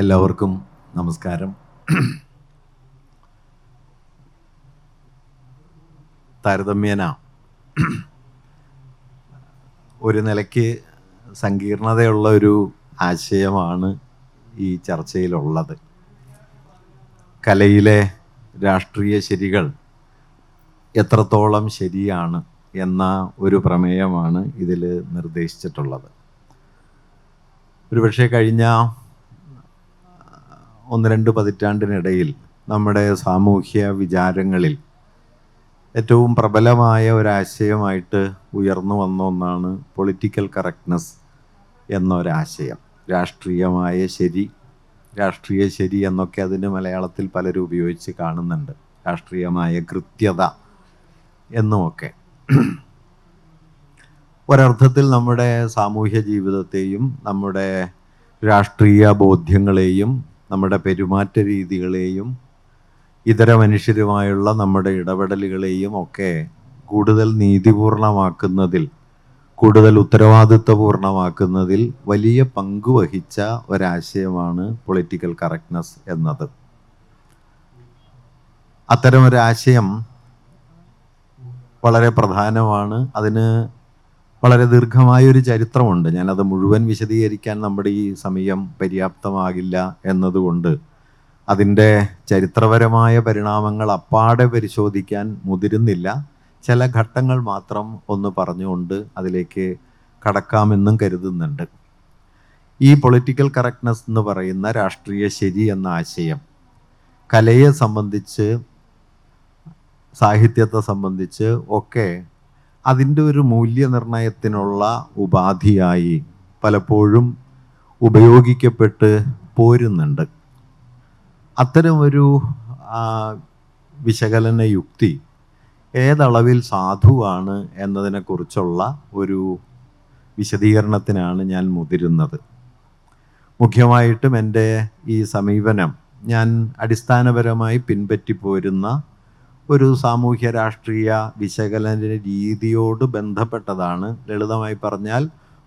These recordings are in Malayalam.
എല്ലാവർക്കും നമസ്കാരം. താരതമ്യേന ഒരു നിലയ്ക്ക് സങ്കീർണതയുള്ള ഒരു ആശയമാണ് ഈ ചർച്ചയിലുള്ളത്. കലയിലെ രാഷ്ട്രീയ ശരികൾ എത്രത്തോളം ശരിയാണ് എന്ന ഒരു പ്രമേയമാണ് ഇതിൽ നിർദ്ദേശിച്ചിട്ടുള്ളത്. ഒരുപക്ഷെ കഴിഞ്ഞ 1-2 പതിറ്റാണ്ടിനിടയിൽ നമ്മുടെ സാമൂഹ്യ വിചാരങ്ങളിൽ ഏറ്റവും പ്രബലമായ ഒരാശയമായിട്ട് ഉയർന്നു വന്ന ഒന്നാണ് പൊളിറ്റിക്കൽ കറക്റ്റ്നെസ് എന്നൊരാശയം. രാഷ്ട്രീയ ശരി എന്നൊക്കെ അതിന് മലയാളത്തിൽ പലരും ഉപയോഗിച്ച് കാണുന്നുണ്ട്. രാഷ്ട്രീയമായ കൃത്യത എന്നുമൊക്കെ. ഒരർത്ഥത്തിൽ നമ്മുടെ സാമൂഹ്യ ജീവിതത്തെയും നമ്മുടെ രാഷ്ട്രീയ ബോധ്യങ്ങളെയും നമ്മുടെ പെരുമാറ്റ രീതികളെയും ഇതര മനുഷ്യരുമായുള്ള നമ്മുടെ ഇടപെടലുകളെയും ഒക്കെ കൂടുതൽ നീതിപൂർണമാക്കുന്നതിൽ, കൂടുതൽ ഉത്തരവാദിത്വപൂർണമാക്കുന്നതിൽ വലിയ പങ്ക് വഹിച്ച ഒരാശയമാണ് പൊളിറ്റിക്കൽ കറക്റ്റ്നെസ് എന്നത്. അത്തരമൊരാശയം വളരെ പ്രധാനമാണ്. അതിന് വളരെ ദീർഘമായൊരു ചരിത്രമുണ്ട്. ഞാനത് മുഴുവൻ വിശദീകരിക്കാൻ നമ്മുടെ ഈ സമയം പര്യാപ്തമാകില്ല എന്നതുകൊണ്ട് അതിൻ്റെ ചരിത്രപരമായ പരിണാമങ്ങൾ അപ്പാടെ പരിശോധിക്കാൻ മുതിരുന്നില്ല. ചില ഘട്ടങ്ങൾ മാത്രം ഒന്ന് പറഞ്ഞുകൊണ്ട് അതിലേക്ക് കടക്കാമെന്നും കരുതുന്നുണ്ട്. ഈ പൊളിറ്റിക്കൽ കറക്റ്റ്നെസ് എന്ന് പറയുന്ന രാഷ്ട്രീയ ശരി എന്ന ആശയം കലയെ സംബന്ധിച്ച്, സാഹിത്യത്തെ സംബന്ധിച്ച് ഒക്കെ അതിൻ്റെ ഒരു മൂല്യനിർണയത്തിനുള്ള ഉപാധിയായി പലപ്പോഴും ഉപയോഗിക്കപ്പെട്ട് പോരുന്നുണ്ട്. അത്തരമൊരു വിശകലന യുക്തി ഏതളവിൽ സാധുവാണ് എന്നതിനെക്കുറിച്ചുള്ള ഒരു വിശദീകരണത്തിനാണ് ഞാൻ മുതിരുന്നത്. മുഖ്യമായിട്ടും എൻ്റെ ഈ സമീപനം ഞാൻ അടിസ്ഥാനപരമായി പിൻപറ്റിപ്പോരുന്ന ഒരു സാമൂഹ്യ രാഷ്ട്രീയ വിശകലന രീതിയോട് ബന്ധപ്പെട്ടതാണ്. ലളിതമായി പറഞ്ഞാൽ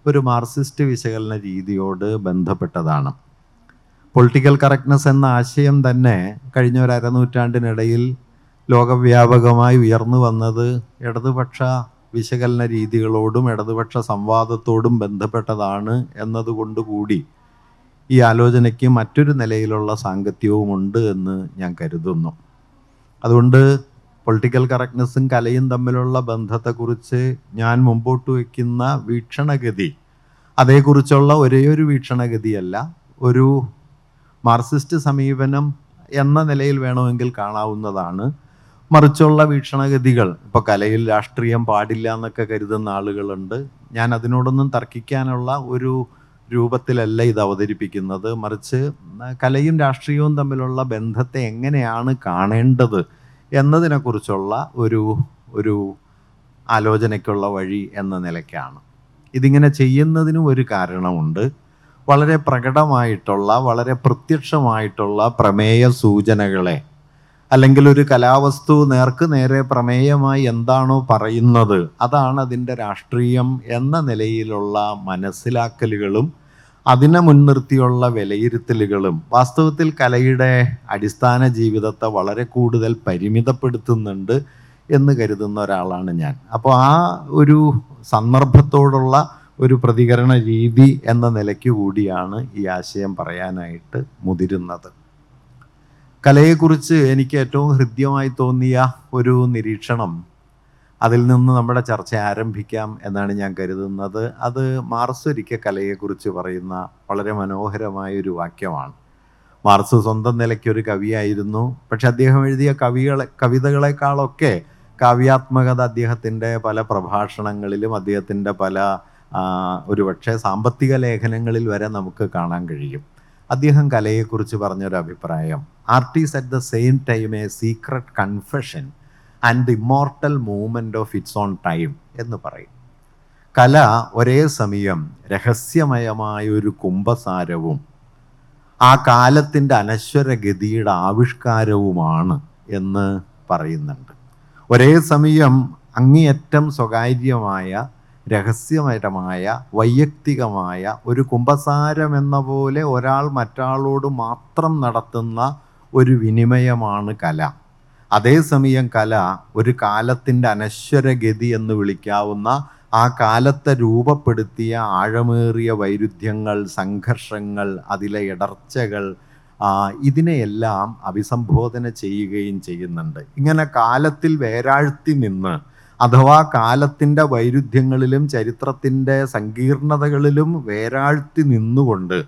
ഒരു മാർക്സിസ്റ്റ് വിശകലന രീതിയോട് ബന്ധപ്പെട്ടതാണ്. പൊളിറ്റിക്കൽ കറക്റ്റ്നെസ് എന്ന ആശയം തന്നെ കഴിഞ്ഞ ഒരു അരനൂറ്റാണ്ടിനിടയിൽ ലോകവ്യാപകമായി ഉയർന്നു വന്നത് ഇടതുപക്ഷ വിശകലന രീതികളോടും ഇടതുപക്ഷ സംവാദത്തോടും ബന്ധപ്പെട്ടതാണ് എന്നതുകൊണ്ടുകൂടി ഈ ആലോചനയ്ക്ക് മറ്റൊരു നിലയിലുള്ള സാങ്കത്യവുമുണ്ട് എന്ന് ഞാൻ കരുതുന്നു. അതുകൊണ്ട് പൊളിറ്റിക്കൽ കറക്റ്റ്നെസ്സും കലയും തമ്മിലുള്ള ബന്ധത്തെക്കുറിച്ച് ഞാൻ മുമ്പോട്ട് വയ്ക്കുന്ന വീക്ഷണഗതി അതേക്കുറിച്ചുള്ള ഒരേയൊരു വീക്ഷണഗതിയല്ല, ഒരു മാർക്സിസ്റ്റ് സമീപനം എന്ന നിലയിൽ വേണമെങ്കിൽ കാണാവുന്നതാണ്. മറിച്ചുള്ള വീക്ഷണഗതികൾ, ഇപ്പോൾ കലയിൽ രാഷ്ട്രീയം പാടില്ല എന്നൊക്കെ കരുതുന്ന ആളുകളുണ്ട്. ഞാൻ അതിനോടൊന്നും തർക്കിക്കാനുള്ള ഒരു രൂപത്തിലല്ല ഇത് അവതരിപ്പിക്കുന്നത്. മറിച്ച് കലയും രാഷ്ട്രീയവും തമ്മിലുള്ള ബന്ധത്തെ എങ്ങനെയാണ് കാണേണ്ടത് എന്നതിനെക്കുറിച്ചുള്ള ഒരു ആലോചനയ്ക്കുള്ള വഴി എന്ന നിലയ്ക്കാണ്. ഇതിങ്ങനെ ചെയ്യുന്നതിനും ഒരു കാരണമുണ്ട്. വളരെ പ്രകടമായിട്ടുള്ള, വളരെ പ്രത്യക്ഷമായിട്ടുള്ള പ്രമേയ സൂചനകളെ, അല്ലെങ്കിൽ ഒരു കലാവസ്തു നേർക്ക് നേരെ പ്രമേയമായി എന്താണോ പറയുന്നത് അതാണ് അതിൻ്റെ രാഷ്ട്രീയം എന്ന നിലയിലുള്ള മനസ്സിലാക്കലുകളും അതിനെ മുൻനിർത്തിയുള്ള വിലയിരുത്തലുകളും വാസ്തവത്തിൽ കലയുടെ അടിസ്ഥാന ജീവിതത്തെ വളരെ കൂടുതൽ പരിമിതപ്പെടുത്തുന്നുണ്ട് എന്ന് കരുതുന്ന ഒരാളാണ് ഞാൻ. അപ്പോൾ ആ ഒരു സന്ദർഭത്തോടുള്ള ഒരു പ്രതികരണ രീതി എന്ന നിലയ്ക്ക് കൂടിയാണ് ഈ ആശയം പറയാനായിട്ട് മുതിരുന്നത്. കലയെക്കുറിച്ച് എനിക്ക് ഏറ്റവും ഹൃദ്യമായി തോന്നിയ ഒരു നിരീക്ഷണം, അതിൽ നിന്ന് നമ്മുടെ ചർച്ച ആരംഭിക്കാം എന്നാണ് ഞാൻ കരുതുന്നത്. അത് മാർക്സ് ഒരിക്കൽ കലയെക്കുറിച്ച് പറയുന്ന വളരെ മനോഹരമായൊരു വാക്യമാണ്. മാർക്സ് സ്വന്തം നിലയ്ക്കൊരു കവിയായിരുന്നു. പക്ഷെ അദ്ദേഹം എഴുതിയ കവിതകളെക്കാളൊക്കെ കാവ്യാത്മകത അദ്ദേഹത്തിൻ്റെ പല പ്രഭാഷണങ്ങളിലും അദ്ദേഹത്തിൻ്റെ പല ഒരുപക്ഷെ സാമ്പത്തിക ലേഖനങ്ങളിൽ വരെ നമുക്ക് കാണാൻ കഴിയും. അദ്ദേഹം കലയെക്കുറിച്ച് പറഞ്ഞൊരു അഭിപ്രായം, art is at the same time A secret confession and the immortal movement of its on time എന്ന് പറയും. കല ഒരേ സമയം രഹസ്യമയമായൊരു കുംഭസാരവും ആ കാലത്തിൻ്റെ അനശ്വരഗതിയുടെ ആവിഷ്കാരവുമാണ് എന്ന് പറയുന്നുണ്ട്. ഒരേ സമയം അങ്ങേയറ്റം സ്വകാര്യമായ രഹസ്യപരമായ വൈയക്തികമായ ഒരു കുമ്പസാരം എന്ന പോലെ ഒരാൾ മറ്റാളോട് മാത്രം നടത്തുന്ന ഒരു വിനിമയമാണ് കല. അതേസമയം കല ഒരു കാലത്തിൻ്റെ അനശ്വരഗതി എന്ന് വിളിക്കാവുന്ന ആ കാലത്തെ രൂപപ്പെടുത്തിയ ആഴമേറിയ വൈരുദ്ധ്യങ്ങൾ, സംഘർഷങ്ങൾ, അതിലെ ഇടർച്ചകൾ, ഇതിനെയെല്ലാം അഭിസംബോധന ചെയ്യുകയും ചെയ്യുന്നുണ്ട്. ഇങ്ങനെ കാലത്തിൽ വേരാഴ്ത്തി നിന്ന്, അഥവാ കാലത്തിൻ്റെ വൈരുദ്ധ്യങ്ങളിലും ചരിത്രത്തിൻ്റെ സങ്കീർണതകളിലും വേരാഴ്ത്തി നിന്നുകൊണ്ട്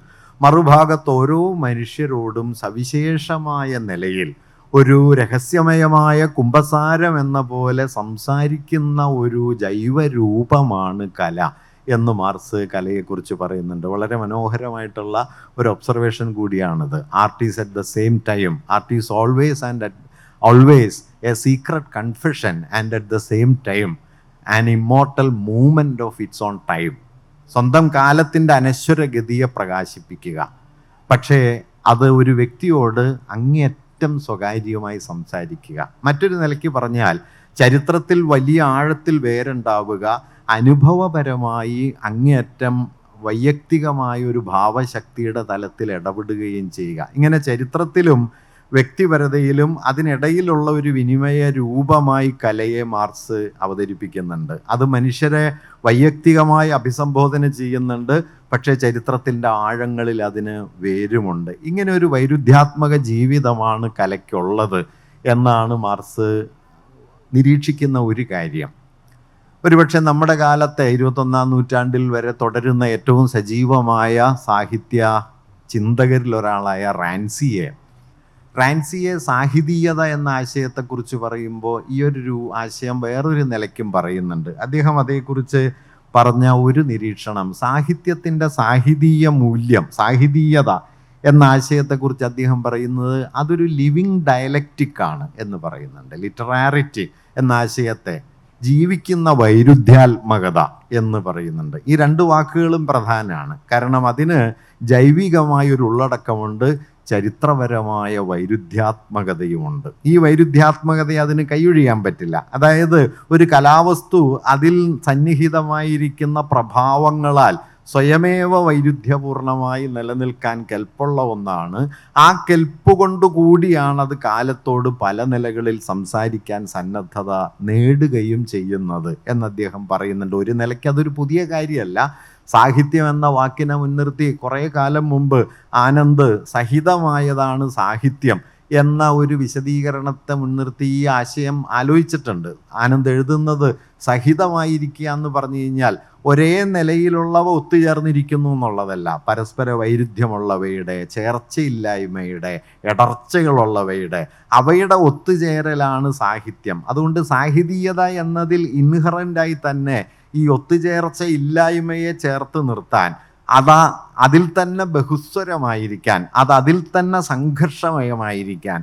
മറുഭാഗത്ത് ഓരോ മനുഷ്യരോടും സവിശേഷമായ നിലയിൽ ഒരു രഹസ്യമയമായ കുമ്പസാരം എന്ന പോലെ സംസാരിക്കുന്ന ഒരു ജൈവരൂപമാണ് കല എന്ന് മാർക്സ് കലയെക്കുറിച്ച് പറയുന്നുണ്ട്. വളരെ മനോഹരമായിട്ടുള്ള ഒരു ഒബ്സർവേഷൻ കൂടിയാണിത്. Art is at the same time, art is always A secret confession and at the same time an immortal movement of its on time. സ്വന്തം കാലത്തിൻ്റെ അനശ്വരഗതിയെ പ്രകാശിപ്പിക്കുക, പക്ഷേ അത് ഒരു വ്യക്തിയോട് അങ്ങേയറ്റം സ്വകാര്യമായി സംസാരിക്കുക. മറ്റൊരു നിലയ്ക്ക് പറഞ്ഞാൽ ചരിത്രത്തിൽ വലിയ ആഴത്തിൽ വേരുണ്ടാവുക, അനുഭവപരമായി അങ്ങേയറ്റം വൈയക്തികമായ ഒരു ഭാവശക്തിയുടെ തലത്തിൽ ഇടപെടുകയും ചെയ്യുക. ഇങ്ങനെ ചരിത്രത്തിലും വ്യക്തിപരതയിലും അതിനിടയിലുള്ള ഒരു വിനിമയ രൂപമായി കലയെ മാർക്സ് അവതരിപ്പിക്കുന്നുണ്ട്. അത് മനുഷ്യരെ വൈയക്തികമായി അഭിസംബോധന ചെയ്യുന്നുണ്ട്, പക്ഷേ ചരിത്രത്തിൻ്റെ ആഴങ്ങളിൽ അതിന് വേരുമുണ്ട്. ഇങ്ങനെ ഒരു വൈരുദ്ധ്യാത്മക ജീവിതമാണ് കലയ്ക്കുള്ളത് എന്നാണ് മാർക്സ് നിരീക്ഷിക്കുന്ന ഒരു കാര്യം. ഒരുപക്ഷെ നമ്മുടെ കാലത്തെ 21-ാം നൂറ്റാണ്ടിൽ വരെ തുടരുന്ന ഏറ്റവും സജീവമായ സാഹിത്യ ചിന്തകരിൽ ഒരാളായ റാൻസിയെ സാഹിതീയത എന്ന ആശയത്തെക്കുറിച്ച് പറയുമ്പോൾ ഈ ഒരു ആശയം വേറൊരു നിലയ്ക്കും പറയുന്നുണ്ട്. അദ്ദേഹം അതേക്കുറിച്ച് പറഞ്ഞ ഒരു നിരീക്ഷണം, സാഹിത്യത്തിൻ്റെ സാഹിതീയ മൂല്യം, സാഹിതീയത എന്ന ആശയത്തെക്കുറിച്ച് അദ്ദേഹം പറയുന്നത് അതൊരു ലിവിങ് ഡയലക്റ്റിക്കാണ് എന്ന് പറയുന്നുണ്ട്. ലിറ്ററാരിറ്റി എന്ന ആശയത്തെ ജീവിക്കുന്ന വൈരുദ്ധ്യാത്മകത എന്ന് പറയുന്നുണ്ട്. ഈ രണ്ട് വാക്കുകളും പ്രധാനമാണ്, കാരണം അതിന് ജൈവികമായൊരു ഉള്ളടക്കമുണ്ട്, ചരിത്രപരമായ വൈരുദ്ധ്യാത്മകതയുമുണ്ട്. ഈ വൈരുദ്ധ്യാത്മകതയെ അതിന് കൈയൊഴിയാൻ പറ്റില്ല. അതായത് ഒരു കലാവസ്തു അതിൽ സന്നിഹിതമായിരിക്കുന്ന പ്രഭാവങ്ങളാൽ സ്വയമേവ വൈരുദ്ധ്യപൂർണമായി നിലനിൽക്കാൻ കെൽപ്പുള്ള ഒന്നാണ്. ആ കെൽപ്പ് കൊണ്ടുകൂടിയാണ് അത് കാലത്തോട് പല നിലകളിൽ സംസാരിക്കാൻ സന്നദ്ധത നേടുകയും ചെയ്യുന്നത് എന്ന് അദ്ദേഹം പറയുന്നുണ്ട്. ഒരു നിലയ്ക്ക് അതൊരു പുതിയ കാര്യമല്ല. സാഹിത്യം എന്ന വാക്കിനെ മുൻനിർത്തി കുറേ കാലം മുമ്പ് ആനന്ദ് സഹിതമായതാണ് സാഹിത്യം എന്ന ഒരു വിശദീകരണത്തെ മുൻനിർത്തി ഈ ആശയം ആലോചിച്ചിട്ടുണ്ട്. ആനന്ദ് എഴുതുന്നത് സഹിതമായിരിക്കുക എന്ന് പറഞ്ഞു കഴിഞ്ഞാൽ ഒരേ നിലയിലുള്ളവ ഒത്തുചേർന്നിരിക്കുന്നു എന്നുള്ളതല്ല, പരസ്പര വൈരുദ്ധ്യമുള്ളവയുടെ, ചേർച്ചയില്ലായ്മയുടെ, ഇടർച്ചകളുള്ളവയുടെ, അവയുടെ ഒത്തുചേരലാണ് സാഹിത്യം. അതുകൊണ്ട് സാഹിതീയത എന്നതിൽ ഇൻഹറൻ്റായി തന്നെ ഈ ഒത്തുചേർച്ച ഇല്ലായ്മയെ ചേർത്ത് നിർത്താൻ, അതിൽ തന്നെ ബഹുസ്വരമായിരിക്കാൻ, അതിൽ തന്നെ സംഘർഷമയമായിരിക്കാൻ,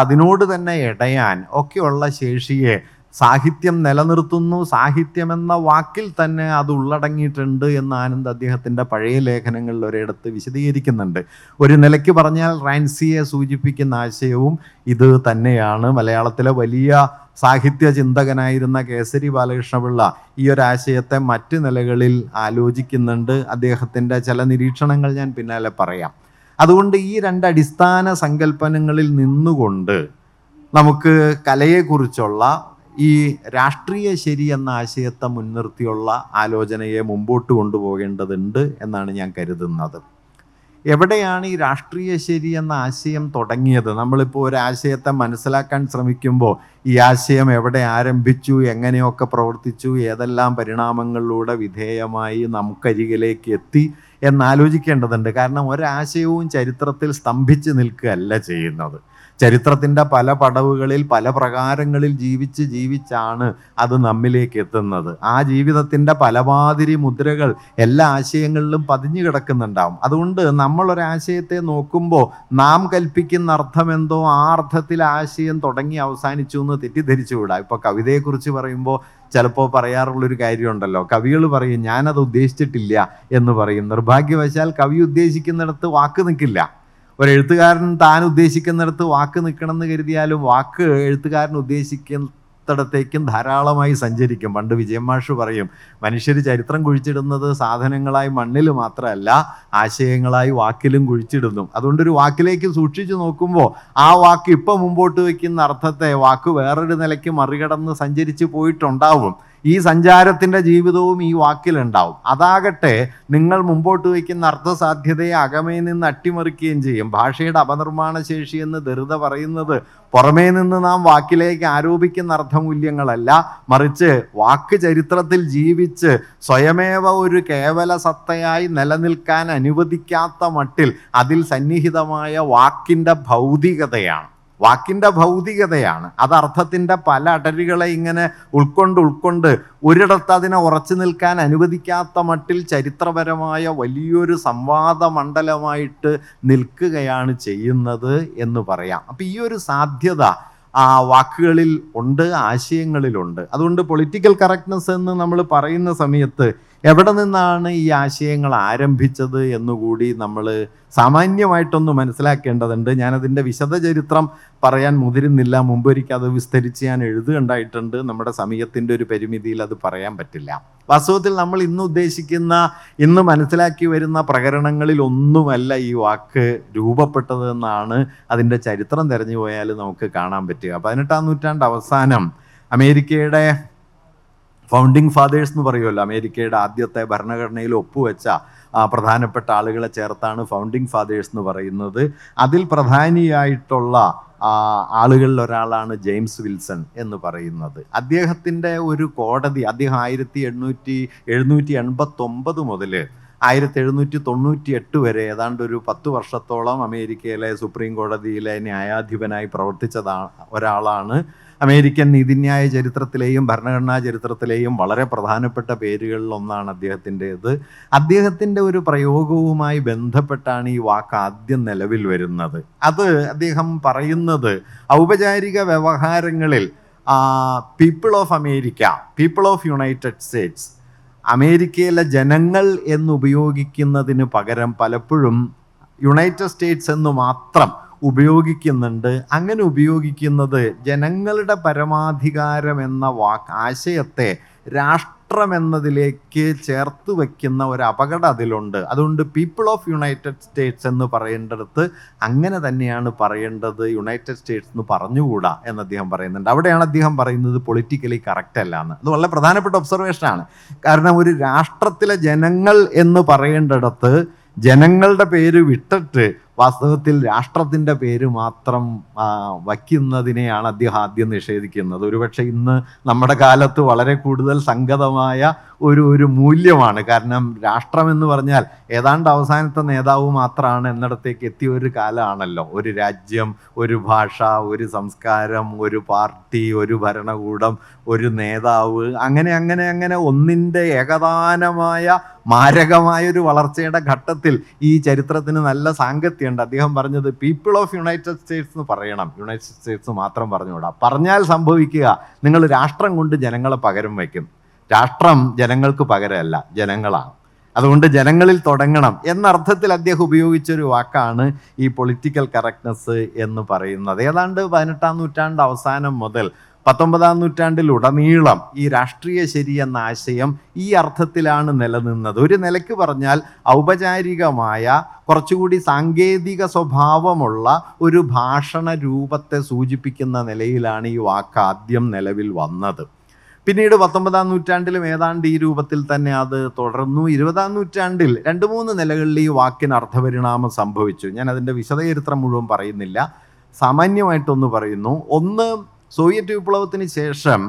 അതിനോട് തന്നെ ഇടയാൻ ഒക്കെയുള്ള ശേഷിയെ സാഹിത്യം നിലനിർത്തുന്നു. സാഹിത്യം എന്ന വാക്കിൽ തന്നെ അത് ഉള്ളടങ്ങിയിട്ടുണ്ട് എന്ന് ആനന്ദ് അദ്ദേഹത്തിൻ്റെ പഴയ ലേഖനങ്ങളിൽ ഒരിടത്ത് വിശദീകരിക്കുന്നുണ്ട്. ഒരു നിലയ്ക്ക് പറഞ്ഞാൽ റാൻസിയെ സൂചിപ്പിക്കുന്ന ആശയവും ഇത് തന്നെയാണ്. മലയാളത്തിലെ വലിയ സാഹിത്യ ചിന്തകനായിരുന്ന കേസരി ബാലകൃഷ്ണപിള്ള ഈ ഒരു ആശയത്തെ മറ്റ് നിലകളിൽ ആലോചിക്കുന്നുണ്ട്. അദ്ദേഹത്തിൻ്റെ ചില നിരീക്ഷണങ്ങൾ ഞാൻ പിന്നാലെ പറയാം. അതുകൊണ്ട് ഈ രണ്ട് അടിസ്ഥാന സങ്കല്പനങ്ങളിൽ നിന്നുകൊണ്ട് നമുക്ക് കലയെക്കുറിച്ചുള്ള ഈ രാഷ്ട്രീയ ശരി എന്ന ആശയത്തെ മുൻനിർത്തിയുള്ള ആലോചനയെ മുമ്പോട്ട് കൊണ്ടുപോകേണ്ടതുണ്ട് എന്നാണ് ഞാൻ കരുതുന്നത്. എവിടെയാണ് ഈ രാഷ്ട്രീയ ശരി എന്ന ആശയം തുടങ്ങിയത്? നമ്മളിപ്പോൾ ഒരു ആശയത്തെ മനസ്സിലാക്കാൻ ശ്രമിക്കുമ്പോൾ ഈ ആശയം എവിടെ ആരംഭിച്ചു, എങ്ങനെയൊക്കെ പ്രവർത്തിച്ചു, ഏതെല്ലാം പരിണാമങ്ങളിലൂടെ വിധേയമായി നമുക്കരികിലേക്ക് എത്തി എന്നാലോചിക്കേണ്ടതുണ്ട്. കാരണം ഒരാശയവും ചരിത്രത്തിൽ സ്തംഭിച്ച് നിൽക്കുകയല്ല ചെയ്യുന്നത്. ചരിത്രത്തിൻ്റെ പല പടവുകളിൽ പല പ്രകാരങ്ങളിൽ ജീവിച്ചാണ് അത് നമ്മിലേക്ക് എത്തുന്നത്. ആ ജീവിതത്തിൻ്റെ പലമാതിരി മുദ്രകൾ എല്ലാ ആശയങ്ങളിലും പതിഞ്ഞു കിടക്കുന്നുണ്ടാവും. അതുകൊണ്ട് നമ്മളൊരാശയത്തെ നോക്കുമ്പോൾ നാം കൽപ്പിക്കുന്ന അർത്ഥമെന്തോ ആ അർത്ഥത്തിൽ ആശയം തുടങ്ങി അവസാനിച്ചു എന്ന് തെറ്റിദ്ധരിച്ചുകൂടാ. ഇപ്പോൾ കവിതയെക്കുറിച്ച് പറയുമ്പോൾ ചിലപ്പോൾ പറയാറുള്ളൊരു കാര്യമുണ്ടല്ലോ, കവികൾ പറയും ഞാനത് ഉദ്ദേശിച്ചിട്ടില്ല എന്ന് പറയും. നിർഭാഗ്യവശാൽ കവി ഉദ്ദേശിക്കുന്നിടത്ത് വാക്ക് നിൽക്കില്ല. ഒരെഴുത്തുകാരൻ താൻ ഉദ്ദേശിക്കുന്നിടത്ത് വാക്ക് നിൽക്കണമെന്ന് കരുതിയാലും വാക്ക് എഴുത്തുകാരൻ ഉദ്ദേശിക്കുന്ന എല്ലാത്തിടത്തേക്കും ധാരാളമായി സഞ്ചരിക്കും. പണ്ട് വിജയമാഷ് പറയും, മനുഷ്യർ ചരിത്രം കുഴിച്ചിടുന്നത് സാധനങ്ങളായി മണ്ണിൽ മാത്രമല്ല, ആശയങ്ങളായി വാക്കിലും കുഴിച്ചിടുന്നു. അതുകൊണ്ടൊരു വാക്കിലേക്ക് സൂക്ഷിച്ചു നോക്കുമ്പോൾ ആ വാക്ക് ഇപ്പം മുമ്പോട്ട് വയ്ക്കുന്ന അർത്ഥത്തെ വാക്ക് വേറൊരു നിലയ്ക്ക് മറികടന്ന് സഞ്ചരിച്ച് പോയിട്ടുണ്ടാവും. ഈ സഞ്ചാരത്തിൻ്റെ ജീവിതവും ഈ വാക്കിലുണ്ടാവും. അതാകട്ടെ നിങ്ങൾ മുമ്പോട്ട് വയ്ക്കുന്ന അർത്ഥസാധ്യതയെ അകമേ നിന്ന് അട്ടിമറിക്കുകയും ചെയ്യും. ഭാഷയുടെ അപനിർമ്മാണ ശേഷി എന്ന് ധൃത പറയുന്നത് പുറമേ നിന്ന് നാം വാക്കിലേക്ക് ആരോപിക്കുന്ന അർത്ഥമൂല്യങ്ങളല്ല, മറിച്ച് വാക്ക് ചരിത്രത്തിൽ ജീവിച്ച് സ്വയമേവ ഒരു കേവല സത്തയായി നിലനിൽക്കാൻ അനുവദിക്കാത്ത മട്ടിൽ അതിൽ സന്നിഹിതമായ വാക്കിൻ്റെ ഭൗതികതയാണ്. അത് അർത്ഥത്തിൻ്റെ പല അടരുകളെ ഇങ്ങനെ ഉൾക്കൊണ്ട് ഒരിടത്ത് അതിനെ ഉറച്ചു നിൽക്കാൻ അനുവദിക്കാത്ത മട്ടിൽ ചരിത്രപരമായ വലിയൊരു സംവാദ മണ്ഡലമായിട്ട് നിൽക്കുകയാണ് ചെയ്യുന്നത് എന്ന് പറയാം. അപ്പം ഈ ഒരു സാധ്യത വാക്കുകളിൽ ഉണ്ട്, ആശയങ്ങളിലുണ്ട്. അതുകൊണ്ട് പൊളിറ്റിക്കൽ കറക്റ്റ്നെസ് എന്ന് നമ്മൾ പറയുന്ന സമയത്ത് എവിടെ നിന്നാണ് ഈ ആശയങ്ങൾ ആരംഭിച്ചത് എന്നുകൂടി നമ്മൾ സാമാന്യമായിട്ടൊന്ന് മനസ്സിലാക്കേണ്ടതുണ്ട്. ഞാനതിൻ്റെ വിശദചരിത്രം പറയാൻ മുതിരുന്നില്ല. മുമ്പൊരിക്കൽ അത് വിസ്തരിച്ച് ഞാൻ എഴുതുകയുണ്ടായിട്ടുണ്ട്. നമ്മുടെ സമയത്തിൻ്റെ ഒരു പരിമിതിയിൽ അത് പറയാൻ പറ്റില്ല. വാസ്തവത്തിൽ നമ്മൾ ഇന്ന് മനസ്സിലാക്കി വരുന്ന പ്രകരണങ്ങളിൽ ഒന്നുമല്ല ഈ വാക്ക് രൂപപ്പെട്ടതെന്നാണ് അതിൻ്റെ ചരിത്രം തിരഞ്ഞു പോയാൽ നമുക്ക് കാണാൻ പറ്റുക. 18-ാം നൂറ്റാണ്ട് അവസാനം അമേരിക്കയുടെ ഫൗണ്ടിങ് ഫാദേഴ്സ് എന്ന് പറയുമല്ലോ, അമേരിക്കയുടെ ആദ്യത്തെ ഭരണഘടനയിൽ ഒപ്പുവെച്ച പ്രധാനപ്പെട്ട ആളുകളെ ചേർത്താണ് ഫൗണ്ടിങ് ഫാദേഴ്സ് എന്ന് പറയുന്നത്. അതിൽ പ്രധാനിയായിട്ടുള്ള ആളുകളിൽ ഒരാളാണ് ജെയിംസ് വിൽസൺ എന്ന് പറയുന്നത്. അദ്ദേഹത്തിൻ്റെ ഒരു കോടതി, അദ്ദേഹം 1789 മുതൽ 1798 വരെ ഏതാണ്ട് ഒരു 10 വർഷത്തോളം അമേരിക്കയിലെ സുപ്രീം കോടതിയിലെ ന്യായാധിപനായി പ്രവർത്തിച്ച ഒരാളാണ്. അമേരിക്കൻ നീതിന്യായ ചരിത്രത്തിലെയും ഭരണഘടനാ ചരിത്രത്തിലെയും വളരെ പ്രധാനപ്പെട്ട പേരുകളിൽ ഒന്നാണ് അദ്ദേഹത്തിൻ്റേത്. അദ്ദേഹത്തിൻ്റെ ഒരു പ്രയോഗവുമായി ബന്ധപ്പെട്ടാണ് ഈ വാക്ക് ആദ്യം നിലവിൽ വരുന്നത്. അത് അദ്ദേഹം പറയുന്നത് ഔപചാരിക വ്യവഹാരങ്ങളിൽ people of America, people of United States, അമേരിക്കയിലെ ജനങ്ങൾ എന്നുപയോഗിക്കുന്നതിന് പകരം പലപ്പോഴും യുണൈറ്റഡ് സ്റ്റേറ്റ്സ് എന്ന് മാത്രം ഉപയോഗിക്കുന്നുണ്ട്. അങ്ങനെ ഉപയോഗിക്കുന്നത് ജനങ്ങളുടെ പരമാധികാരം എന്ന ആശയത്തെ രാഷ്ട്രമെന്നതിലേക്ക് ചേർത്ത് വയ്ക്കുന്ന ഒരു അപകടം അതിലുണ്ട്. അതുകൊണ്ട് പീപ്പിൾ ഓഫ് യുണൈറ്റഡ് സ്റ്റേറ്റ്സ് എന്ന് പറയേണ്ടടുത്ത് അങ്ങനെ തന്നെയാണ് പറയേണ്ടത്, യുണൈറ്റഡ് സ്റ്റേറ്റ്സ് എന്ന് പറഞ്ഞുകൂടാ എന്ന് അദ്ദേഹം പറയുന്നുണ്ട്. അവിടെയാണ് അദ്ദേഹം പറയുന്നത് പൊളിറ്റിക്കലി കറക്റ്റ് അല്ല എന്ന്. അത് വളരെ പ്രധാനപ്പെട്ട ഒബ്സർവേഷനാണ്. കാരണം ഒരു രാഷ്ട്രത്തിലെ ജനങ്ങൾ എന്ന് പറയേണ്ടടുത്ത് ജനങ്ങളുടെ പേര് വിട്ടിട്ട് വാസ്തവത്തിൽ രാഷ്ട്രത്തിൻ്റെ പേര് മാത്രം വയ്ക്കുന്നതിനെയാണ് അദ്ദേഹം ആദ്യം നിഷേധിക്കുന്നത്. ഒരുപക്ഷെ ഇന്ന് നമ്മുടെ കാലത്ത് വളരെ കൂടുതൽ സംഗതമായ ഒരു മൂല്യമാണ്. കാരണം രാഷ്ട്രമെന്ന് പറഞ്ഞാൽ ഏതാണ്ട് അവസാനത്തെ നേതാവ് മാത്രമാണ് എന്നിടത്തേക്ക് എത്തിയ ഒരു കാലമാണല്ലോ. ഒരു രാജ്യം, ഒരു ഭാഷ, ഒരു സംസ്കാരം, ഒരു പാർട്ടി, ഒരു ഭരണകൂടം, ഒരു നേതാവ്, അങ്ങനെ ഒന്നിൻ്റെ ഏകദാനമായ മാരകമായൊരു വളർച്ചയുടെ ഘട്ടത്തിൽ ഈ ചരിത്രത്തിന് നല്ല സാങ്കത്യമുണ്ട്. അദ്ദേഹം പറഞ്ഞത് പീപ്പിൾ ഓഫ് യുണൈറ്റഡ് സ്റ്റേറ്റ്സ് എന്ന് പറയണം, യുണൈറ്റഡ് സ്റ്റേറ്റ്സ് മാത്രം പറഞ്ഞുകൂടാ. പറഞ്ഞാൽ സംഭവിക്കുക, നിങ്ങൾ രാഷ്ട്രം കൊണ്ട് ജനങ്ങളെ പകരം വയ്ക്കും. രാഷ്ട്രം ജനങ്ങൾക്ക് പകരമല്ല, ജനങ്ങളാണ്. അതുകൊണ്ട് ജനങ്ങളിൽ തുടങ്ങണം എന്നർത്ഥത്തിൽ അദ്ദേഹം ഉപയോഗിച്ചൊരു വാക്കാണ് ഈ പൊളിറ്റിക്കൽ കറക്റ്റ്നെസ് എന്ന് പറയുന്നത്. ഏതാണ്ട് 18-ാം നൂറ്റാണ്ട് അവസാനം മുതൽ 19-ാം നൂറ്റാണ്ടിലുടനീളം ഈ രാഷ്ട്രീയ ശരി എന്ന ആശയം ഈ അർത്ഥത്തിലാണ് നിലനിന്നത്. ഒരു നിലയ്ക്ക് പറഞ്ഞാൽ ഔപചാരികമായ കുറച്ചുകൂടി സാങ്കേതിക സ്വഭാവമുള്ള ഒരു ഭാഷണ രൂപത്തെ സൂചിപ്പിക്കുന്ന നിലയിലാണ് ഈ വാക്ക് ആദ്യം നിലവിൽ വന്നത്. പിന്നീട് 19-ാം നൂറ്റാണ്ടിലും ഏതാണ്ട് ഈ രൂപത്തിൽ തന്നെ അത് തുടർന്നു. 20-ാം നൂറ്റാണ്ടിൽ 2-3 നിലകളിൽ ഈ വാക്കിന് അർത്ഥപരിണാമം സംഭവിച്ചു. ഞാൻ അതിൻ്റെ വിശദചരിത്രം മുഴുവൻ പറയുന്നില്ല, സാമാന്യമായിട്ടൊന്ന് പറയുന്നു. ഒന്ന്, സോവിയറ്റ് വിപ്ലവത്തിന് ശേഷം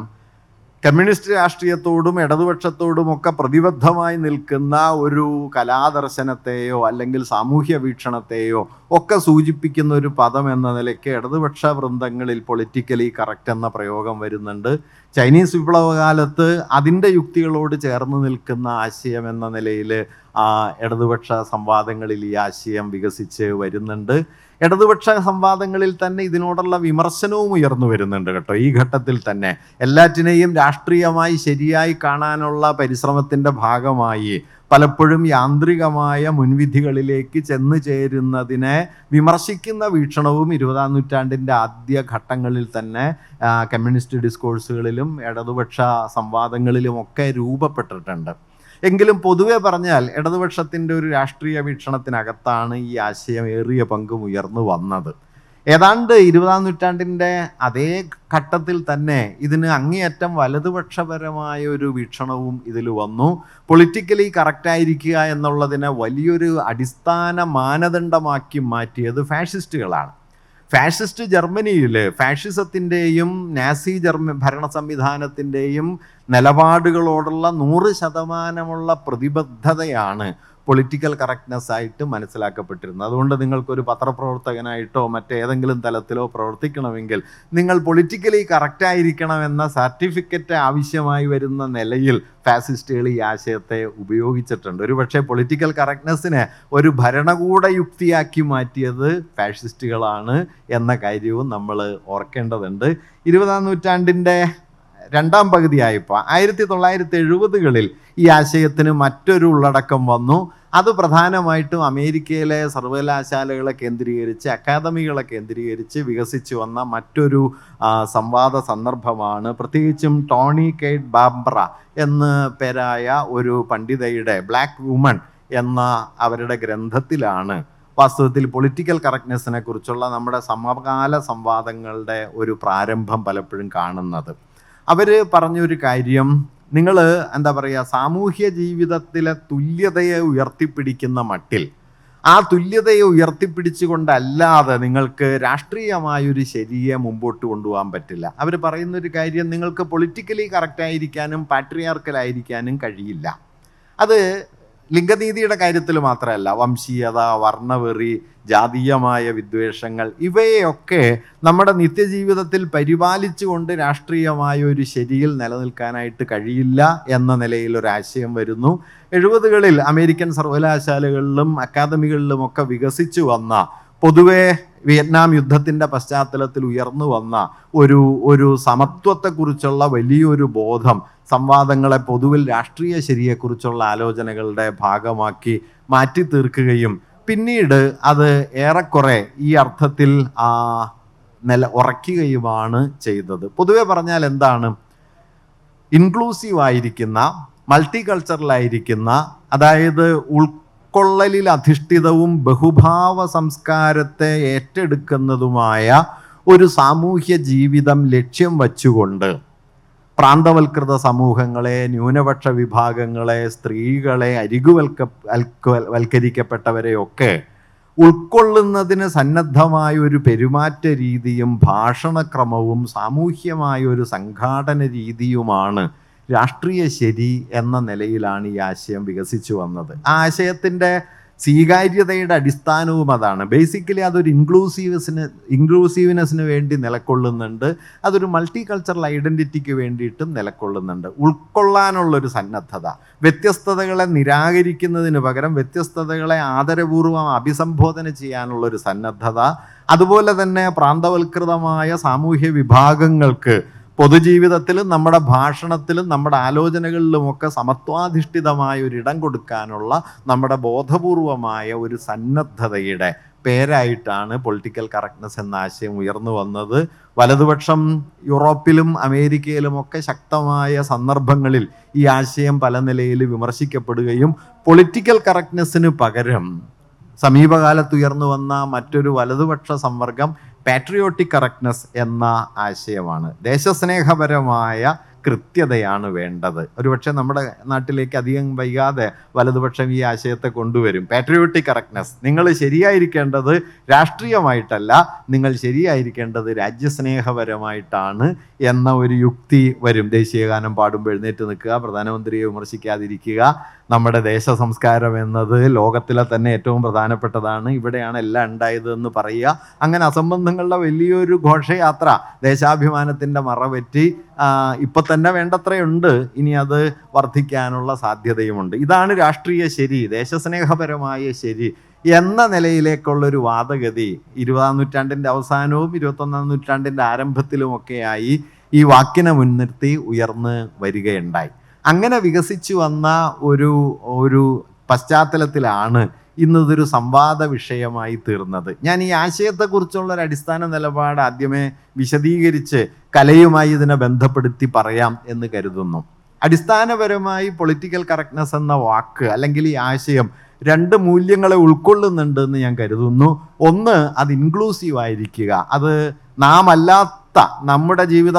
കമ്മ്യൂണിസ്റ്റ് രാഷ്ട്രീയത്തോടും ഇടതുപക്ഷത്തോടും ഒക്കെ പ്രതിബദ്ധമായി നിൽക്കുന്ന ഒരു കലാദർശനത്തെയോ അല്ലെങ്കിൽ സാമൂഹ്യ വീക്ഷണത്തെയോ ഒക്കെ സൂചിപ്പിക്കുന്ന ഒരു പദം എന്ന നിലയ്ക്ക് ഇടതുപക്ഷ വൃന്ദങ്ങളിൽ പൊളിറ്റിക്കലി കറക്റ്റ് എന്ന പ്രയോഗം വരുന്നുണ്ട്. ചൈനീസ് വിപ്ലവകാലത്ത് അതിൻ്റെ യുക്തികളോട് ചേർന്ന് നിൽക്കുന്ന ആശയം എന്ന നിലയിൽ ഇടതുപക്ഷ സംവാദങ്ങളിൽ ഈ ആശയം വികസിച്ച് വരുന്നുണ്ട്. ഇടതുപക്ഷ സംവാദങ്ങളിൽ തന്നെ ഇതിനോടുള്ള വിമർശനവും ഉയർന്നു വരുന്നുണ്ട് കേട്ടോ. ഈ ഘട്ടത്തിൽ തന്നെ എല്ലാറ്റിനെയും രാഷ്ട്രീയമായി ശരിയായി കാണാനുള്ള പരിശ്രമത്തിൻ്റെ ഭാഗമായി പലപ്പോഴും യാന്ത്രികമായ മുൻവിധികളിലേക്ക് ചെന്നു ചേരുന്നതിനെ വിമർശിക്കുന്ന വീക്ഷണവും 20-ാം നൂറ്റാണ്ടിൻ്റെ ആദ്യ ഘട്ടങ്ങളിൽ തന്നെ കമ്മ്യൂണിസ്റ്റ് ഡിസ്കോഴ്സുകളിലും ഇടതുപക്ഷ സംവാദങ്ങളിലുമൊക്കെ രൂപപ്പെട്ടിട്ടുണ്ട്. എങ്കിലും പൊതുവെ പറഞ്ഞാൽ ഇടതുപക്ഷത്തിൻ്റെ ഒരു രാഷ്ട്രീയ വീക്ഷണത്തിനകത്താണ് ഈ ആശയം ഏറിയ പങ്കും ഉയർന്നു വന്നത്. ഏതാണ്ട് 20-ാം നൂറ്റാണ്ടിൻ്റെ അതേ ഘട്ടത്തിൽ തന്നെ ഇതിന് അങ്ങേയറ്റം വലതുപക്ഷപരമായ ഒരു വീക്ഷണവും ഇതിൽ വന്നു. പൊളിറ്റിക്കലി കറക്റ്റായിരിക്കുക എന്നുള്ളതിനെ വലിയൊരു അടിസ്ഥാന മാനദണ്ഡമാക്കി മാറ്റിയത് ഫാഷിസ്റ്റുകളാണ്. ഫാഷിസ്റ്റ് ജർമ്മനിയിൽ ഫാഷിസത്തിൻ്റെയും നാസി ഭരണ സംവിധാനത്തിൻ്റെയും നിലപാടുകളോടുള്ള 100% പ്രതിബദ്ധതയാണ് പൊളിറ്റിക്കൽ കറക്റ്റ്നെസ് ആയിട്ട് മനസ്സിലാക്കപ്പെട്ടിരുന്നത്. അതുകൊണ്ട് നിങ്ങൾക്കൊരു പത്രപ്രവർത്തകനായിട്ടോ മറ്റേതെങ്കിലും തലത്തിലോ പ്രവർത്തിക്കണമെങ്കിൽ നിങ്ങൾ പൊളിറ്റിക്കലി കറക്റ്റായിരിക്കണമെന്ന സർട്ടിഫിക്കറ്റ് ആവശ്യമായി വരുന്ന നിലയിൽ ഫാസിസ്റ്റുകൾ ഈ ആശയത്തെ ഉപയോഗിച്ചിട്ടുണ്ട്. ഒരുപക്ഷെ പൊളിറ്റിക്കൽ കറക്റ്റ്നെസ്സിനെ ഒരു ഭരണകൂട യുക്തിയാക്കി മാറ്റിയത് ഫാഷിസ്റ്റുകളാണ് എന്ന കാര്യവും നമ്മൾ ഓർക്കേണ്ടതുണ്ട്. 20-ാം നൂറ്റാണ്ടിൻ്റെ രണ്ടാം പകുതിയായപ്പോൾ 1970-കളിൽ ഈ ആശയത്തിന് മറ്റൊരു ഉള്ളടക്കം വന്നു. അത് പ്രധാനമായിട്ടും അമേരിക്കയിലെ സർവകലാശാലകളെ കേന്ദ്രീകരിച്ച്, അക്കാദമികളെ കേന്ദ്രീകരിച്ച് വികസിച്ചു വന്ന മറ്റൊരു സംവാദ സന്ദർഭമാണ്. പ്രത്യേകിച്ചും ടോണി കെയ്റ്റ് ബാംബ്ര എന്ന പേരായ ഒരു പണ്ഡിതയുടെ ബ്ലാക്ക് വുമൺ എന്ന അവരുടെ ഗ്രന്ഥത്തിലാണ് വാസ്തവത്തിൽ പൊളിറ്റിക്കൽ കറക്റ്റ്നെസ്സിനെ കുറിച്ചുള്ള നമ്മുടെ സമകാല സംവാദങ്ങളുടെ ഒരു പ്രാരംഭം പലപ്പോഴും കാണുന്നത്. അവർ പറഞ്ഞൊരു കാര്യം, നിങ്ങൾ എന്താ പറയുക, സാമൂഹ്യ ജീവിതത്തിലെ തുല്യതയെ ഉയർത്തിപ്പിടിക്കുന്ന മട്ടിൽ ആ തുല്യതയെ ഉയർത്തിപ്പിടിച്ചുകൊണ്ടല്ലാതെ നിങ്ങൾക്ക് രാഷ്ട്രീയമായൊരു ശരിയെ മുമ്പോട്ട് കൊണ്ടുപോകാൻ പറ്റില്ല. അവർ പറയുന്നൊരു കാര്യം, നിങ്ങൾക്ക് പൊളിറ്റിക്കലി കറക്റ്റായിരിക്കാനും പാട്രിയാർക്കലായിരിക്കാനും കഴിയില്ല. അത് ലിംഗനീതിയുടെ കാര്യത്തിൽ മാത്രമല്ല, വംശീയത, വർണ്ണവെറി, ജാതീയമായ വിദ്വേഷങ്ങൾ, ഇവയൊക്കെ നമ്മുടെ നിത്യജീവിതത്തിൽ പരിപാലിച്ചുകൊണ്ട് രാഷ്ട്രീയമായ ഒരു ശരിയിൽ നിലനിൽക്കാനായിട്ട് കഴിയില്ല എന്ന നിലയിലൊരാശയം വരുന്നു. 70-കളിൽ അമേരിക്കൻ സർവകലാശാലകളിലും അക്കാദമികളിലുമൊക്കെ വികസിച്ചു വന്ന, പൊതുവെ വിയറ്റ്നാം യുദ്ധത്തിൻ്റെ പശ്ചാത്തലത്തിൽ ഉയർന്നു വന്ന ഒരു സമത്വത്തെക്കുറിച്ചുള്ള വലിയൊരു ബോധം സംവാദങ്ങളെ പൊതുവിൽ രാഷ്ട്രീയ ശരിയെക്കുറിച്ചുള്ള ആലോചനകളുടെ ഭാഗമാക്കി മാറ്റി തീർക്കുകയും പിന്നീട് അത് ഏറെക്കുറെ ഈ അർത്ഥത്തിൽ ഉറയ്ക്കുകയുമാണ് ചെയ്തത്. പൊതുവെ പറഞ്ഞാൽ എന്താണ്, ഇൻക്ലൂസീവായിരിക്കുന്ന, മൾട്ടി കൾച്ചറലായിരിക്കുന്ന, അതായത് ഉൾക്കൊള്ളലിൽ അധിഷ്ഠിതവും ബഹുഭാവ സംസ്കാരത്തെ ഏറ്റെടുക്കുന്നതുമായ ഒരു സാമൂഹ്യ ജീവിതം ലക്ഷ്യം വച്ചുകൊണ്ട് പ്രാന്തവൽകൃത സമൂഹങ്ങളെ, ന്യൂനപക്ഷ വിഭാഗങ്ങളെ, സ്ത്രീകളെ, വൽക്കരിക്കപ്പെട്ടവരെയൊക്കെ ഉൾക്കൊള്ളുന്നതിന് സന്നദ്ധമായ ഒരു പെരുമാറ്റ രീതിയും ഭാഷണക്രമവും സാമൂഹ്യമായ ഒരു സംഘാടന രീതിയുമാണ് രാഷ്ട്രീയ ശരി എന്ന നിലയിലാണ് ഈ ആശയം വികസിച്ചു വന്നത്. ആ ആശയത്തിൻ്റെ സ്വീകാര്യതയുടെ അടിസ്ഥാനവും അതാണ്. ബേസിക്കലി അതൊരു ഇൻക്ലൂസീവ്നെസ്സിന് വേണ്ടി നിലകൊള്ളുന്നുണ്ട്, അതൊരു മൾട്ടി കൾച്ചറൽ ഐഡൻറ്റിറ്റിക്ക് വേണ്ടിയിട്ടും നിലകൊള്ളുന്നുണ്ട്. ഉൾക്കൊള്ളാനുള്ളൊരു സന്നദ്ധത, വ്യത്യസ്തതകളെ നിരാകരിക്കുന്നതിന് പകരം വ്യത്യസ്തതകളെ ആദരപൂർവ്വം അഭിസംബോധന ചെയ്യാനുള്ളൊരു സന്നദ്ധത, അതുപോലെ തന്നെ പ്രാന്തവൽകൃതമായ സാമൂഹ്യ വിഭാഗങ്ങൾക്ക് പൊതുജീവിതത്തിലും നമ്മുടെ ഭാഷണത്തിലും നമ്മുടെ ആലോചനകളിലുമൊക്കെ സമത്വാധിഷ്ഠിതമായ ഒരിടം കൊടുക്കാനുള്ള നമ്മുടെ ബോധപൂർവമായ ഒരു സന്നദ്ധതയുടെ പേരായിട്ടാണ് പൊളിറ്റിക്കൽ കറക്റ്റ്നെസ് എന്ന ആശയം ഉയർന്നു വന്നത്. വലതുപക്ഷം യൂറോപ്പിലും അമേരിക്കയിലുമൊക്കെ ശക്തമായ സന്ദർഭങ്ങളിൽ ഈ ആശയം പല നിലയിൽ വിമർശിക്കപ്പെടുകയും പൊളിറ്റിക്കൽ കറക്റ്റ്നെസ്സിന് പകരം സമീപകാലത്ത് ഉയർന്നു വന്ന മറ്റൊരു വലതുപക്ഷ സംവർഗം പാട്രിയോട്ടിക് കറക്റ്റ്നെസ് എന്ന ആശയമാണ്. ദേശസ്നേഹപരമായ കൃത്യതയാണ് വേണ്ടത്. ഒരുപക്ഷെ നമ്മുടെ നാട്ടിലേക്ക് അധികം വൈകാതെ വലതുപക്ഷം ഈ ആശയത്തെ കൊണ്ടുവരും. പാട്രിയോട്ടിക് കറക്റ്റ്നെസ്, നിങ്ങൾ ശരിയായിരിക്കേണ്ടത് രാഷ്ട്രീയമായിട്ടല്ല, നിങ്ങൾ ശരിയായിരിക്കേണ്ടത് രാജ്യസ്നേഹപരമായിട്ടാണ് എന്ന ഒരു യുക്തി വരും. ദേശീയഗാനം പാടുമ്പോൾ എഴുന്നേറ്റ് നിൽക്കുക, പ്രധാനമന്ത്രിയെ വിമർശിക്കാതിരിക്കുക. നമ്മുടെ ദേശ സംസ്കാരം എന്നത് ലോകത്തിലെ തന്നെ ഏറ്റവും പ്രധാനപ്പെട്ടതാണ്, ഇവിടെയാണ് എല്ലാം ഉണ്ടായതെന്ന് പറയുക. അങ്ങനെ അസംബന്ധങ്ങളുടെ വലിയൊരു ഘോഷയാത്ര ദേശാഭിമാനത്തിൻ്റെ മറപറ്റി ഇപ്പം തന്നെ വേണ്ടത്രയുണ്ട്, ഇനി അത് വർദ്ധിക്കാനുള്ള സാധ്യതയുമുണ്ട്. ഇതാണ് രാഷ്ട്രീയ ശരി, ദേശസ്നേഹപരമായ ശരി എന്ന നിലയിലേക്കുള്ളൊരു വാദഗതി 20-ാം നൂറ്റാണ്ടിൻ്റെ അവസാനവും 21-ാം നൂറ്റാണ്ടിൻ്റെ ആരംഭത്തിലുമൊക്കെയായി ഈ വാക്കിനെ മുൻനിർത്തി ഉയർന്ന് വരികയുണ്ടായി. അങ്ങനെ വികസിച്ചു വന്ന ഒരു പശ്ചാത്തലത്തിലാണ് ഇന്നതൊരു സംവാദ വിഷയമായി തീർന്നത്. ഞാൻ ഈ ആശയത്തെക്കുറിച്ചുള്ള ഒരു അടിസ്ഥാന നിലപാട് ആദ്യമേ വിശദീകരിച്ച് കലയുമായി ഇതിനെ ബന്ധപ്പെടുത്തി പറയാം എന്ന് കരുതുന്നു. അടിസ്ഥാനപരമായി പൊളിറ്റിക്കൽ കറക്റ്റ്നെസ് എന്ന വാക്ക് അല്ലെങ്കിൽ ഈ ആശയം രണ്ട് മൂല്യങ്ങളെ ഉൾക്കൊള്ളുന്നുണ്ട് എന്ന് ഞാൻ കരുതുന്നു. ഒന്ന്, അത് ഇൻക്ലൂസീവ് ആയിരിക്കുക. അത് നാം അല്ലാത്ത നമ്മുടെ ജീവിത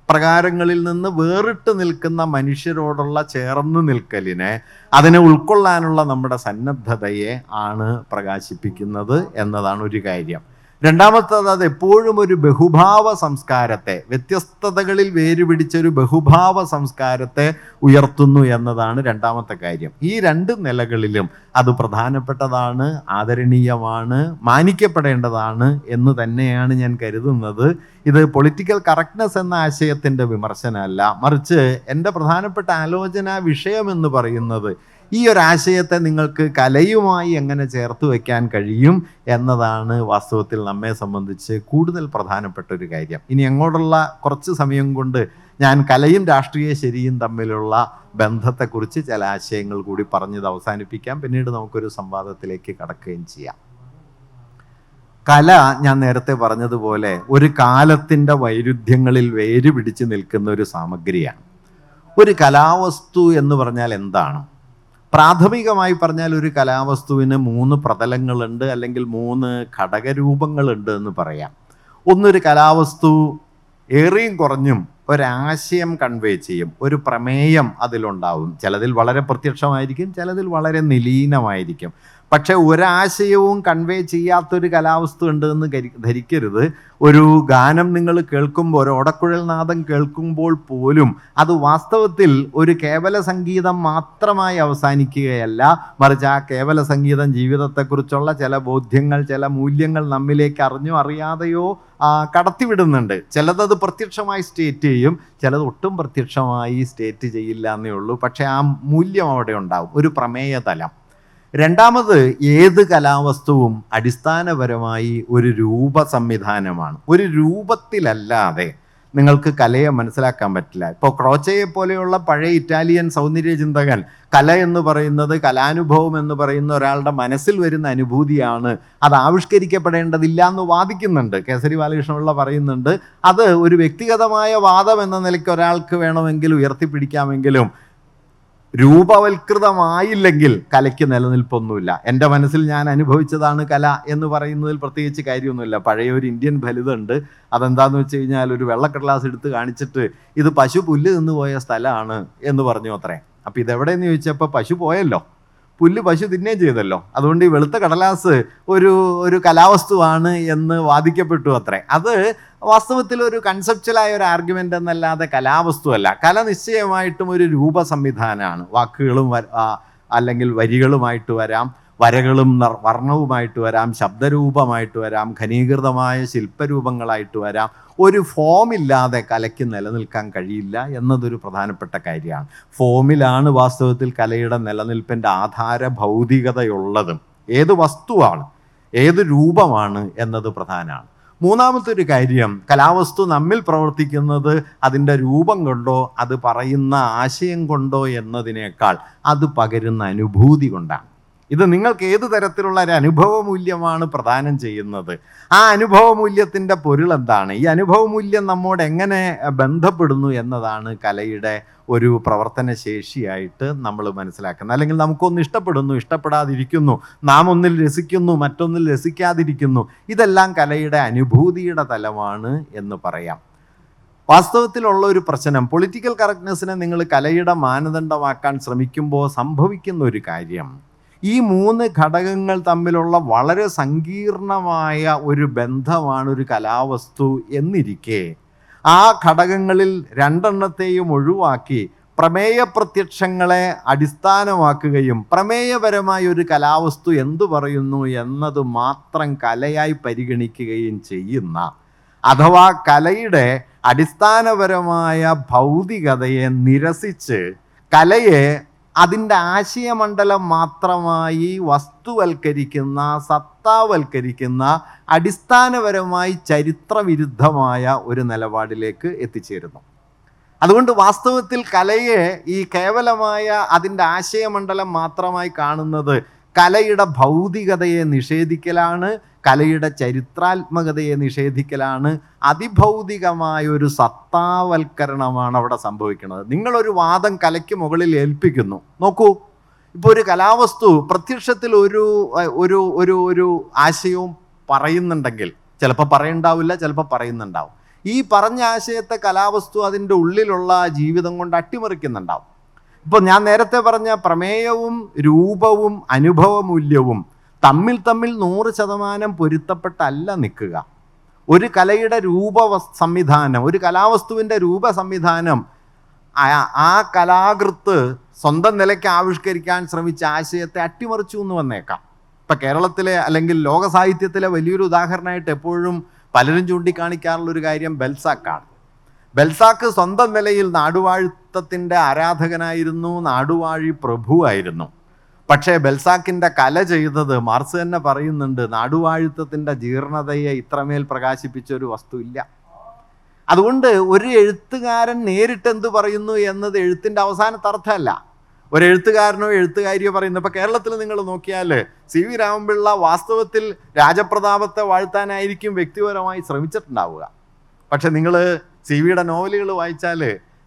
പ്രകാരങ്ങളിൽ നിന്ന് വേറിട്ട് നിൽക്കുന്ന മനുഷ്യരോടുള്ള ചേർന്ന് നിൽക്കലിനെ, അതിനെ ഉൾക്കൊള്ളാനുള്ള നമ്മുടെ സന്നദ്ധതയെ ആണ് പ്രകാശിപ്പിക്കുന്നത് എന്നതാണ് ഒരു കാര്യം. രണ്ടാമത്തത്, അത് എപ്പോഴും ഒരു ബഹുഭാവ സംസ്കാരത്തെ, വ്യത്യസ്തതകളിൽ വേരുപിടിച്ചൊരു ബഹുഭാവ സംസ്കാരത്തെ ഉയർത്തുന്നു എന്നതാണ് രണ്ടാമത്തെ കാര്യം. ഈ രണ്ട് നിലകളിലും അത് പ്രധാനപ്പെട്ടതാണ്, ആദരണീയമാണ്, മാനിക്കപ്പെടേണ്ടതാണ് എന്ന് തന്നെയാണ് ഞാൻ കരുതുന്നത്. ഇത് പൊളിറ്റിക്കൽ കറക്റ്റ്നെസ് എന്ന ആശയത്തിൻ്റെ വിമർശനമല്ല, മറിച്ച് എൻ്റെ പ്രധാനപ്പെട്ട ആലോചനാ വിഷയമെന്ന് പറയുന്നത് ഈ ഒരു ആശയത്തെ നിങ്ങൾക്ക് കലയുമായി എങ്ങനെ ചേർത്ത് വയ്ക്കാൻ കഴിയും എന്നതാണ് വാസ്തവത്തിൽ നമ്മെ സംബന്ധിച്ച് കൂടുതൽ പ്രധാനപ്പെട്ട ഒരു കാര്യം. ഇനി അങ്ങോട്ടുള്ള കുറച്ച് സമയം കൊണ്ട് ഞാൻ കലയും രാഷ്ട്രീയ ശരിയും തമ്മിലുള്ള ബന്ധത്തെക്കുറിച്ച് ചില ആശയങ്ങൾ കൂടി പറഞ്ഞത് അവസാനിപ്പിക്കാം. പിന്നീട് നമുക്കൊരു സംവാദത്തിലേക്ക് കടക്കുകയും ചെയ്യാം. കല, ഞാൻ നേരത്തെ പറഞ്ഞതുപോലെ, ഒരു കാലത്തിൻ്റെ വൈരുദ്ധ്യങ്ങളിൽ വേര് പിടിച്ച് നിൽക്കുന്ന ഒരു സാമഗ്രിയാണ്. ഒരു കലാവസ്തു എന്ന് പറഞ്ഞാൽ എന്താണ്? പ്രാഥമികമായി പറഞ്ഞാൽ ഒരു കലാവസ്തുവിന് 3 പ്രതലങ്ങളുണ്ട്, അല്ലെങ്കിൽ 3 ഘടകരൂപങ്ങളുണ്ട് എന്ന് പറയാം. ഒന്നൊരു കലാവസ്തു ഏറിയും കുറഞ്ഞും ഒരാശയം കൺവേ ചെയ്യും, ഒരു പ്രമേയം അതിലുണ്ടാവും. ചിലതിൽ വളരെ പ്രത്യക്ഷമായിരിക്കും, ചിലതിൽ വളരെ നിലീനമായിരിക്കും. പക്ഷെ ഒരാശയവും കൺവേ ചെയ്യാത്തൊരു കലാവസ്തു ഉണ്ട് എന്ന് ധരിക്കരുത്. ഒരു ഗാനം നിങ്ങൾ കേൾക്കുമ്പോൾ, ഒരു ഓടക്കുഴൽ നാദം കേൾക്കുമ്പോൾ പോലും അത് വാസ്തവത്തിൽ ഒരു കേവല സംഗീതം മാത്രമായി അവസാനിക്കുകയല്ല, മറിച്ച് ആ കേവല സംഗീതം ജീവിതത്തെക്കുറിച്ചുള്ള ചില ബോധ്യങ്ങൾ, ചില മൂല്യങ്ങൾ നമ്മിലേക്ക് അറിഞ്ഞോ അറിയാതെയോ കടത്തിവിടുന്നുണ്ട്. ചിലതത് പ്രത്യക്ഷമായി സ്റ്റേറ്റ് ചെയ്യും, ചിലത് ഒട്ടും പ്രത്യക്ഷമായി സ്റ്റേറ്റ് ചെയ്യില്ല എന്നേ ഉള്ളൂ. പക്ഷെ ആ മൂല്യം അവിടെ ഉണ്ടാവും, ഒരു പ്രമേയ തലം. രണ്ടാമത്, ഏത് കലാവസ്തുവും അടിസ്ഥാനപരമായി ഒരു രൂപ സംവിധാനമാണ്. ഒരു രൂപത്തിലല്ലാതെ നിങ്ങൾക്ക് കലയെ മനസ്സിലാക്കാൻ പറ്റില്ല. ഇപ്പോൾ ക്രോച്ചയെ പോലെയുള്ള പഴയ ഇറ്റാലിയൻ സൗന്ദര്യ ചിന്തകൻ കല എന്ന് പറയുന്നത്, കലാനുഭവം എന്ന് പറയുന്ന ഒരാളുടെ മനസ്സിൽ വരുന്ന അനുഭൂതിയാണ്, അത് ആവിഷ്കരിക്കപ്പെടേണ്ടതില്ല എന്ന് വാദിക്കുന്നുണ്ട്. കേസരി ബാലകൃഷ്ണപിള്ള പറയുന്നുണ്ട്, അത് ഒരു വ്യക്തിഗതമായ വാദം എന്ന നിലയ്ക്ക് ഒരാൾക്ക് വേണമെങ്കിൽ ഉയർത്തിപ്പിടിക്കാമെങ്കിലും രൂപവൽകൃതമായില്ലെങ്കിൽ കലയ്ക്ക് നിലനിൽപ്പൊന്നുമില്ല. എൻ്റെ മനസ്സിൽ ഞാൻ അനുഭവിച്ചതാണ് കല എന്ന് പറയുന്നതിൽ പ്രത്യേകിച്ച് കാര്യമൊന്നുമില്ല. പഴയ ഒരു ഇന്ത്യൻ ഫലിതമുണ്ട്. അതെന്താന്ന് വെച്ച് കഴിഞ്ഞാൽ, ഒരു വെള്ളക്കടലാസ് എടുത്ത് കാണിച്ചിട്ട് ഇത് പശു പുല്ല് തിന്നു പോയ സ്ഥലമാണ് എന്ന് പറഞ്ഞു അത്രേ. അപ്പോൾ ഇതെവിടെയെന്ന് ചോദിച്ചപ്പോൾ പശു പോയല്ലോ, പുല്ല് പശു തിന്നുകയും ചെയ്തല്ലോ, അതുകൊണ്ട് ഈ വെളുത്ത കടലാസ് ഒരു കലാവസ്തുവാണ് എന്ന് വാദിക്കപ്പെട്ടു അത്രേ. അത് വാസ്തവത്തിൽ ഒരു കൺസെപ്ച്വലായ ഒരു ആർഗ്യുമെൻ്റ് എന്നല്ലാതെ കലാവസ്തുവല്ല. കല നിശ്ചയമായിട്ടും ഒരു രൂപ സംവിധാനമാണ്. വാക്കുകളും അല്ലെങ്കിൽ വരികളുമായിട്ട് വരാം, വരകളും വർണ്ണവുമായിട്ട് വരാം, ശബ്ദരൂപമായിട്ട് വരാം, ഘനീകൃതമായ ശില്പരൂപങ്ങളായിട്ട് വരാം. ഒരു ഫോമില്ലാതെ കലയ്ക്ക് നിലനിൽക്കാൻ കഴിയില്ല എന്നതൊരു പ്രധാനപ്പെട്ട കാര്യമാണ്. ഫോമിലാണ് വാസ്തവത്തിൽ കലയുടെ നിലനിൽപ്പിൻ്റെ ആധാര ഭൗതികതയുള്ളത്. ഏത് വസ്തുവാണ്, ഏത് രൂപമാണ് എന്നത് പ്രധാനമാണ്. മൂന്നാമത്തെ ഒരു കാര്യം, കലാവസ്തു നമ്മിൽ പ്രവർത്തിക്കുന്നത് അതിൻ്റെ രൂപം കൊണ്ടോ അത് പറയുന്ന ആശയം കൊണ്ടോ എന്നതിനേക്കാൾ അത് പകരുന്ന അനുഭൂതി കൊണ്ടാണ്. ഇത് നിങ്ങൾക്ക് ഏത് തരത്തിലുള്ള ഒരു അനുഭവമൂല്യമാണ് പ്രദാനം ചെയ്യുന്നത്? ആ അനുഭവമൂല്യത്തിൻ്റെ പൊരുൾ എന്താണ്? ഈ അനുഭവമൂല്യം നമ്മോട് എങ്ങനെ ബന്ധപ്പെടുന്നു എന്നതാണ് കലയുടെ ഒരു പ്രവർത്തന ശേഷിയായിട്ട് നമ്മൾ മനസ്സിലാക്കുന്നത്. അല്ലെങ്കിൽ നമുക്കൊന്ന് ഇഷ്ടപ്പെടുന്നു, ഇഷ്ടപ്പെടാതിരിക്കുന്നു, നാം ഒന്നിൽ രസിക്കുന്നു, മറ്റൊന്നിൽ രസിക്കാതിരിക്കുന്നു. ഇതെല്ലാം കലയുടെ അനുഭൂതിയുടെ തലമാണ് എന്ന് പറയാം. വാസ്തവത്തിലുള്ള ഒരു പ്രശ്നം, പൊളിറ്റിക്കൽ കറക്റ്റ്നെസ്സിനെ നിങ്ങൾ കലയുടെ മാനദണ്ഡമാക്കാൻ ശ്രമിക്കുമ്പോൾ സംഭവിക്കുന്ന ഒരു കാര്യം, ഈ 3 ഘടകങ്ങൾ തമ്മിലുള്ള വളരെ സങ്കീർണമായ ഒരു ബന്ധമാണ് ഒരു കലാവസ്തു എന്നിരിക്കെ, ആ ഘടകങ്ങളിൽ 2 ഒഴിവാക്കി പ്രമേയ പ്രത്യക്ഷങ്ങളെ അടിസ്ഥാനമാക്കുകയും പ്രമേയപരമായ ഒരു കലാവസ്തു എന്തു പറയുന്നു എന്നത് മാത്രം കലയായി പരിഗണിക്കുകയും ചെയ്യുന്ന, അഥവാ കലയുടെ അടിസ്ഥാനപരമായ ഭൗതികതയെ നിരസിച്ച് കലയെ അതിൻ്റെ ആശയമണ്ഡലം മാത്രമായി വസ്തുവൽക്കരിക്കുന്ന, സത്താവൽക്കരിക്കുന്ന, അടിസ്ഥാനപരമായി ചരിത്രവിരുദ്ധമായ ഒരു നിലപാടിലേക്ക് എത്തിച്ചേരുന്നു. അതുകൊണ്ട് വാസ്തവത്തിൽ കലയെ ഈ കേവലമായ അതിൻ്റെ ആശയമണ്ഡലം മാത്രമായി കാണുന്നത് കലയുടെ ഭൗതികതയെ നിഷേധിക്കലാണ്, കലയുടെ ചരിത്രാത്മകതയെ നിഷേധിക്കലാണ്. അതിഭൗതികമായ ഒരു സത്താവൽക്കരണമാണ് അവിടെ സംഭവിക്കുന്നത്. നിങ്ങളൊരു വാദം കലയ്ക്ക് മുകളിൽ ഏൽപ്പിക്കുന്നു. നോക്കൂ, ഇപ്പോൾ ഒരു കലാവസ്തു പ്രത്യക്ഷത്തിൽ ഒരു ഒരു ഒരു ഒരു ആശയവും പറയുന്നുണ്ടെങ്കിൽ, ചിലപ്പോൾ പറയുന്നുണ്ടാവില്ല, ചിലപ്പോൾ പറയുന്നുണ്ടാവും. ഈ പറഞ്ഞ ആശയത്തെ കലാവസ്തു അതിൻ്റെ ഉള്ളിലുള്ള ജീവിതം കൊണ്ട് അട്ടിമറിക്കുന്നുണ്ടാവും. ഇപ്പോൾ ഞാൻ നേരത്തെ പറഞ്ഞ പ്രമേയവും രൂപവും അനുഭവമൂല്യവും തമ്മിൽ 100% പൊരുത്തപ്പെട്ടല്ല നിൽക്കുക. ഒരു കലയുടെ സംവിധാനം, ഒരു കലാവസ്തുവിൻ്റെ രൂപ സംവിധാനം ആ കലാകൃത്ത് സ്വന്തം നിലയ്ക്ക് ആവിഷ്കരിക്കാൻ ശ്രമിച്ച ആശയത്തെ അട്ടിമറിച്ചു എന്ന് വന്നേക്കാം. ഇപ്പം കേരളത്തിലെ അല്ലെങ്കിൽ ലോക സാഹിത്യത്തിലെ വലിയൊരു ഉദാഹരണമായിട്ട് എപ്പോഴും പലരും ചൂണ്ടിക്കാണിക്കാറുള്ളൊരു കാര്യം ബെൽസാക്കാണ്. ബെൽസാക്ക് സ്വന്തം നിലയിൽ നാടുവാഴിത്തത്തിൻ്റെ ആരാധകനായിരുന്നു, നാടുവാഴി പ്രഭുവായിരുന്നു. പക്ഷേ ബെൽസാക്കിൻ്റെ കല ചെയ്തത്, മാർക്സ് തന്നെ പറയുന്നുണ്ട്, നാടുവാഴിത്തത്തിൻ്റെ ജീർണതയെ ഇത്രമേൽ പ്രകാശിപ്പിച്ചൊരു വസ്തു ഇല്ല. അതുകൊണ്ട് ഒരു എഴുത്തുകാരൻ നേരിട്ട് എന്ത് പറയുന്നു എന്നത് എഴുത്തിൻ്റെ അവസാനത്തെ അർത്ഥമല്ല. ഒരു എഴുത്തുകാരനോ എഴുത്തുകാരിയോ പറയുന്നു. ഇപ്പോൾ കേരളത്തിൽ നിങ്ങൾ നോക്കിയാൽ സി വി രാമൻപിള്ള വാസ്തവത്തിൽ രാജപ്രതാപത്തെ വാഴ്ത്താനായിരിക്കും വ്യക്തിപരമായി ശ്രമിച്ചിട്ടുണ്ടാവുക. പക്ഷെ നിങ്ങൾ സി വിയുടെ നോവലുകൾ വായിച്ചാൽ,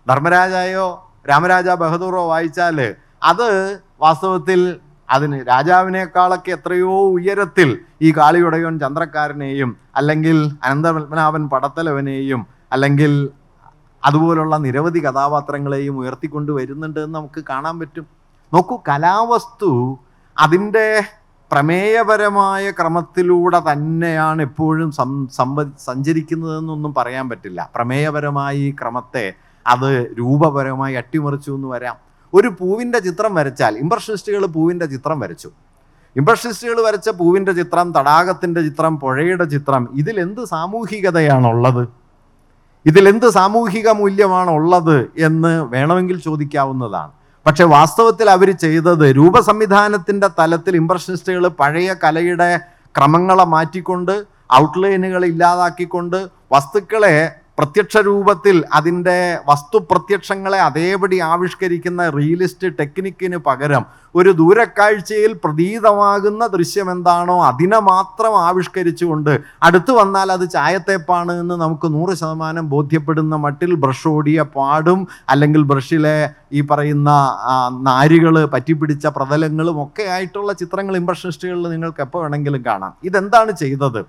ധർമ്മരാജായോ രാമരാജ ബഹദൂറോ വായിച്ചാൽ, അത് വാസ്തവത്തിൽ അതിന് രാജാവിനേക്കാളൊക്കെ എത്രയോ ഉയരത്തിൽ ഈ കാളിയുടയോൻ ചന്ദ്രക്കാരനെയും അല്ലെങ്കിൽ അനന്തപത്മനാഭൻ പടത്തലവനെയും അല്ലെങ്കിൽ അതുപോലുള്ള നിരവധി കഥാപാത്രങ്ങളെയും ഉയർത്തിക്കൊണ്ട് വരുന്നുണ്ട് എന്ന് നമുക്ക് കാണാൻ പറ്റും. നോക്കൂ, കലാവസ്തു അതിൻ്റെ പ്രമേയപരമായ ക്രമത്തിലൂടെ തന്നെയാണ് എപ്പോഴും സഞ്ചരിക്കുന്നതെന്നൊന്നും പറയാൻ പറ്റില്ല. പ്രമേയപരമായി ഈ ക്രമത്തെ അത് രൂപപരമായി അട്ടിമറിച്ചു എന്ന് വരാം. ഒരു പൂവിൻ്റെ ചിത്രം വരച്ചാൽ, ഇംപ്രഷനിസ്റ്റുകൾ പൂവിൻ്റെ ചിത്രം വരച്ചു. ഇംപ്രഷനിസ്റ്റുകൾ വരച്ച പൂവിൻ്റെ ചിത്രം, തടാകത്തിൻ്റെ ചിത്രം, പുഴയുടെ ചിത്രം, ഇതിലെന്ത് സാമൂഹികതയാണുള്ളത്, ഇതിലെന്ത് സാമൂഹിക മൂല്യമാണുള്ളത് എന്ന് വേണമെങ്കിൽ ചോദിക്കാവുന്നതാണ്. പക്ഷെ വാസ്തവത്തിൽ അവർ ചെയ്തത് രൂപസംവിധാനത്തിൻ്റെ തലത്തിൽ ഇംപ്രഷനിസ്റ്റുകൾ പഴയ കലയുടെ ക്രമങ്ങളെ മാറ്റിക്കൊണ്ട്, ഔട്ട്ലൈനുകൾ ഇല്ലാതാക്കിക്കൊണ്ട്, വസ്തുക്കളെ പ്രത്യക്ഷ രൂപത്തിൽ അതിൻ്റെ വസ്തുപ്രത്യക്ഷങ്ങളെ അതേപടി ആവിഷ്കരിക്കുന്ന റിയലിസ്റ്റ് ടെക്നിക്കിന് പകരം ഒരു ദൂരക്കാഴ്ചയിൽ പ്രതീതമാകുന്ന ദൃശ്യം എന്താണോ അതിനെ മാത്രം ആവിഷ്കരിച്ചുകൊണ്ട് അടുത്ത് വന്നാൽ അത് ചായത്തേപ്പാണ് എന്ന് നമുക്ക് 100% ബോധ്യപ്പെടുന്ന മട്ടിൽ ബ്രഷ് ഓടിയ പാടും അല്ലെങ്കിൽ ബ്രഷിലെ ഈ പറയുന്ന നാരുകൾ പറ്റിപ്പിടിച്ച പ്രതലങ്ങളും ഒക്കെ ആയിട്ടുള്ള ചിത്രങ്ങൾ ഇംപ്രഷനിസ്റ്റുകളിൽ നിങ്ങൾക്ക് എപ്പോൾ വേണമെങ്കിലും കാണാം. ഇതെന്താണ് ചെയ്തത്?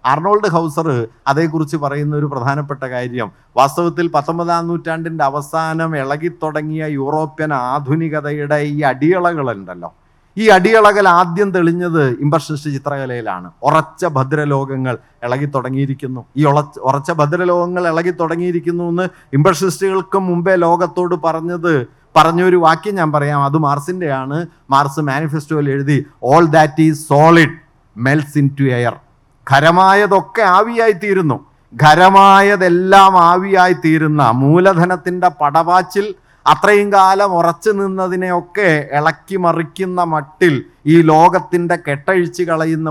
ആർണോൾഡ് ഹൗസർ അതേക്കുറിച്ച് പറയുന്ന ഒരു പ്രധാനപ്പെട്ട കാര്യം, വാസ്തവത്തിൽ 19-ാം നൂറ്റാണ്ടിൻ്റെ അവസാനം ഇളകിത്തുടങ്ങിയ യൂറോപ്യൻ ആധുനികതയുടെ ഈ അടിയളകളുണ്ടല്ലോ, ഈ അടിയളകൾ ആദ്യം തെളിഞ്ഞത് ഇംപ്രഷനിസ്റ്റ് ചിത്രകലയിലാണ്. ഉറച്ച ഭദ്രലോകങ്ങൾ ഇളകിത്തുടങ്ങിയിരിക്കുന്നു. ഈ ഉറച്ച ഭദ്രലോകങ്ങൾ ഇളകിത്തുടങ്ങിയിരിക്കുന്നു എന്ന് ഇംപ്രഷനിസ്റ്റുകൾക്ക് മുമ്പേ ലോകത്തോട് പറഞ്ഞൊരു വാക്യം ഞാൻ പറയാം. അത് മാർസിൻ്റെയാണ്. മാർസ് മാനിഫെസ്റ്റോയിൽ എഴുതി, all that is solid melts into air. ഖരമായതൊക്കെ ആവിയായിത്തീരുന്നു. ഖരമായതെല്ലാം ആവിയായിത്തീരുന്ന മൂലധനത്തിൻ്റെ പടവാച്ചിൽ അത്രയും കാലം ഉറച്ചു നിന്നതിനെയൊക്കെ ഇളക്കി മറിക്കുന്ന മട്ടിൽ ഈ ലോകത്തിൻ്റെ കെട്ടഴിച്ച് കളയുന്ന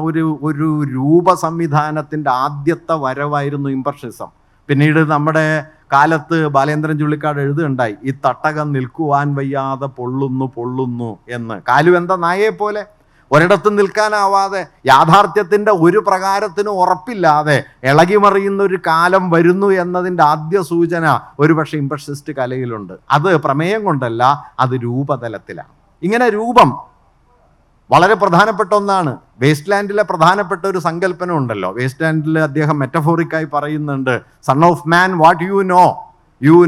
ഒരു രൂപ സംവിധാനത്തിൻ്റെ ആദ്യത്തെ വരവായിരുന്നു ഇംപ്രഷനിസം. പിന്നീട് നമ്മുടെ കാലത്ത് ബാലേന്ദ്രൻ ചുള്ളിക്കാട് എഴുതുകയുണ്ടായി, ഈ തട്ടകം നിൽക്കുവാൻ വയ്യാതെ പൊള്ളുന്നു എന്ന്. കാലുവെന്ത നായയെ പോലെ ഒരിടത്തും നിൽക്കാനാവാതെ, യാഥാർത്ഥ്യത്തിൻ്റെ ഒരു പ്രകാരത്തിനും ഉറപ്പില്ലാതെ ഇളകിമറിയുന്ന ഒരു കാലം വരുന്നു എന്നതിൻ്റെ ആദ്യ സൂചന ഒരുപക്ഷെ ഇംപ്രഷനിസ്റ്റ് കലയിലുണ്ട്. അത് പ്രമേയം കൊണ്ടല്ല, അത് രൂപതലത്തിലാണ്. ഇങ്ങനെ രൂപം വളരെ പ്രധാനപ്പെട്ട ഒന്നാണ്. വേസ്റ്റ് ലാൻഡിലെ പ്രധാനപ്പെട്ട ഒരു സങ്കല്പനം ഉണ്ടല്ലോ. വേസ്റ്റ് ലാൻഡിൽ അദ്ദേഹം മെറ്റഫോറിക്കായി പറയുന്നുണ്ട്, son of man, what you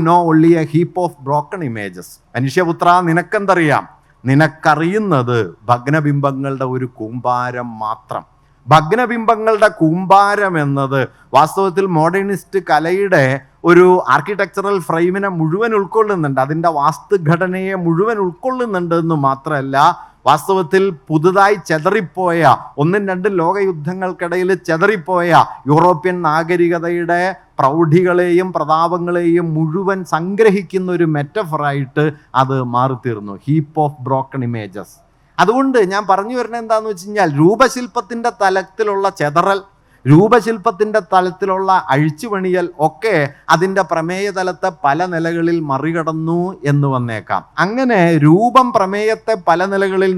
know only a heap of broken images. മനുഷ്യപുത്ര, നിനക്കെന്തറിയാം? നിനക്കറിയുന്നത് ഭഗ്നബിംബങ്ങളുടെ ഒരു കൂമ്പാരം മാത്രം. ഭഗ്നബിംബങ്ങളുടെ കൂമ്പാരം എന്നത് വാസ്തവത്തിൽ മോഡേണിസ്റ്റ് കലയുടെ ഒരു ആർക്കിടെക്ചറൽ ഫ്രെയിമിനെ മുഴുവൻ ഉൾക്കൊള്ളുന്നുണ്ട്, അതിൻ്റെ വാസ്തുഘടനയെ മുഴുവൻ ഉൾക്കൊള്ളുന്നുണ്ട് എന്ന് മാത്രമല്ല, വാസ്തവത്തിൽ പുതുതായി ചെതറിപ്പോയ 1-2 ലോകയുദ്ധങ്ങൾക്കിടയിൽ ചെതറിപ്പോയ യൂറോപ്യൻ നാഗരികതയുടെ പ്രൗഢികളെയും പ്രതാപങ്ങളെയും മുഴുവൻ സംഗ്രഹിക്കുന്ന ഒരു മെറ്റഫറായിട്ട് അത് മാറിത്തീർന്നു, ഹീപ്പ് ഓഫ് ബ്രോക്കൺ ഇമേജസ്. അതുകൊണ്ട് ഞാൻ പറഞ്ഞു വരുന്നത് എന്താണെന്ന് വെച്ച് കഴിഞ്ഞാൽ, രൂപശില്പത്തിൻ്റെ തലത്തിലുള്ള ചെതറൽ, രൂപശില്പത്തിൻ്റെ തലത്തിലുള്ള അഴിച്ചുപണിയൽ ഒക്കെ അതിൻ്റെ പ്രമേയ തലത്തെ പല നിലകളിൽ മറികടന്നു എന്ന് വന്നേക്കാം. അങ്ങനെ രൂപം പ്രമേയത്തെ പല നിലകളിൽ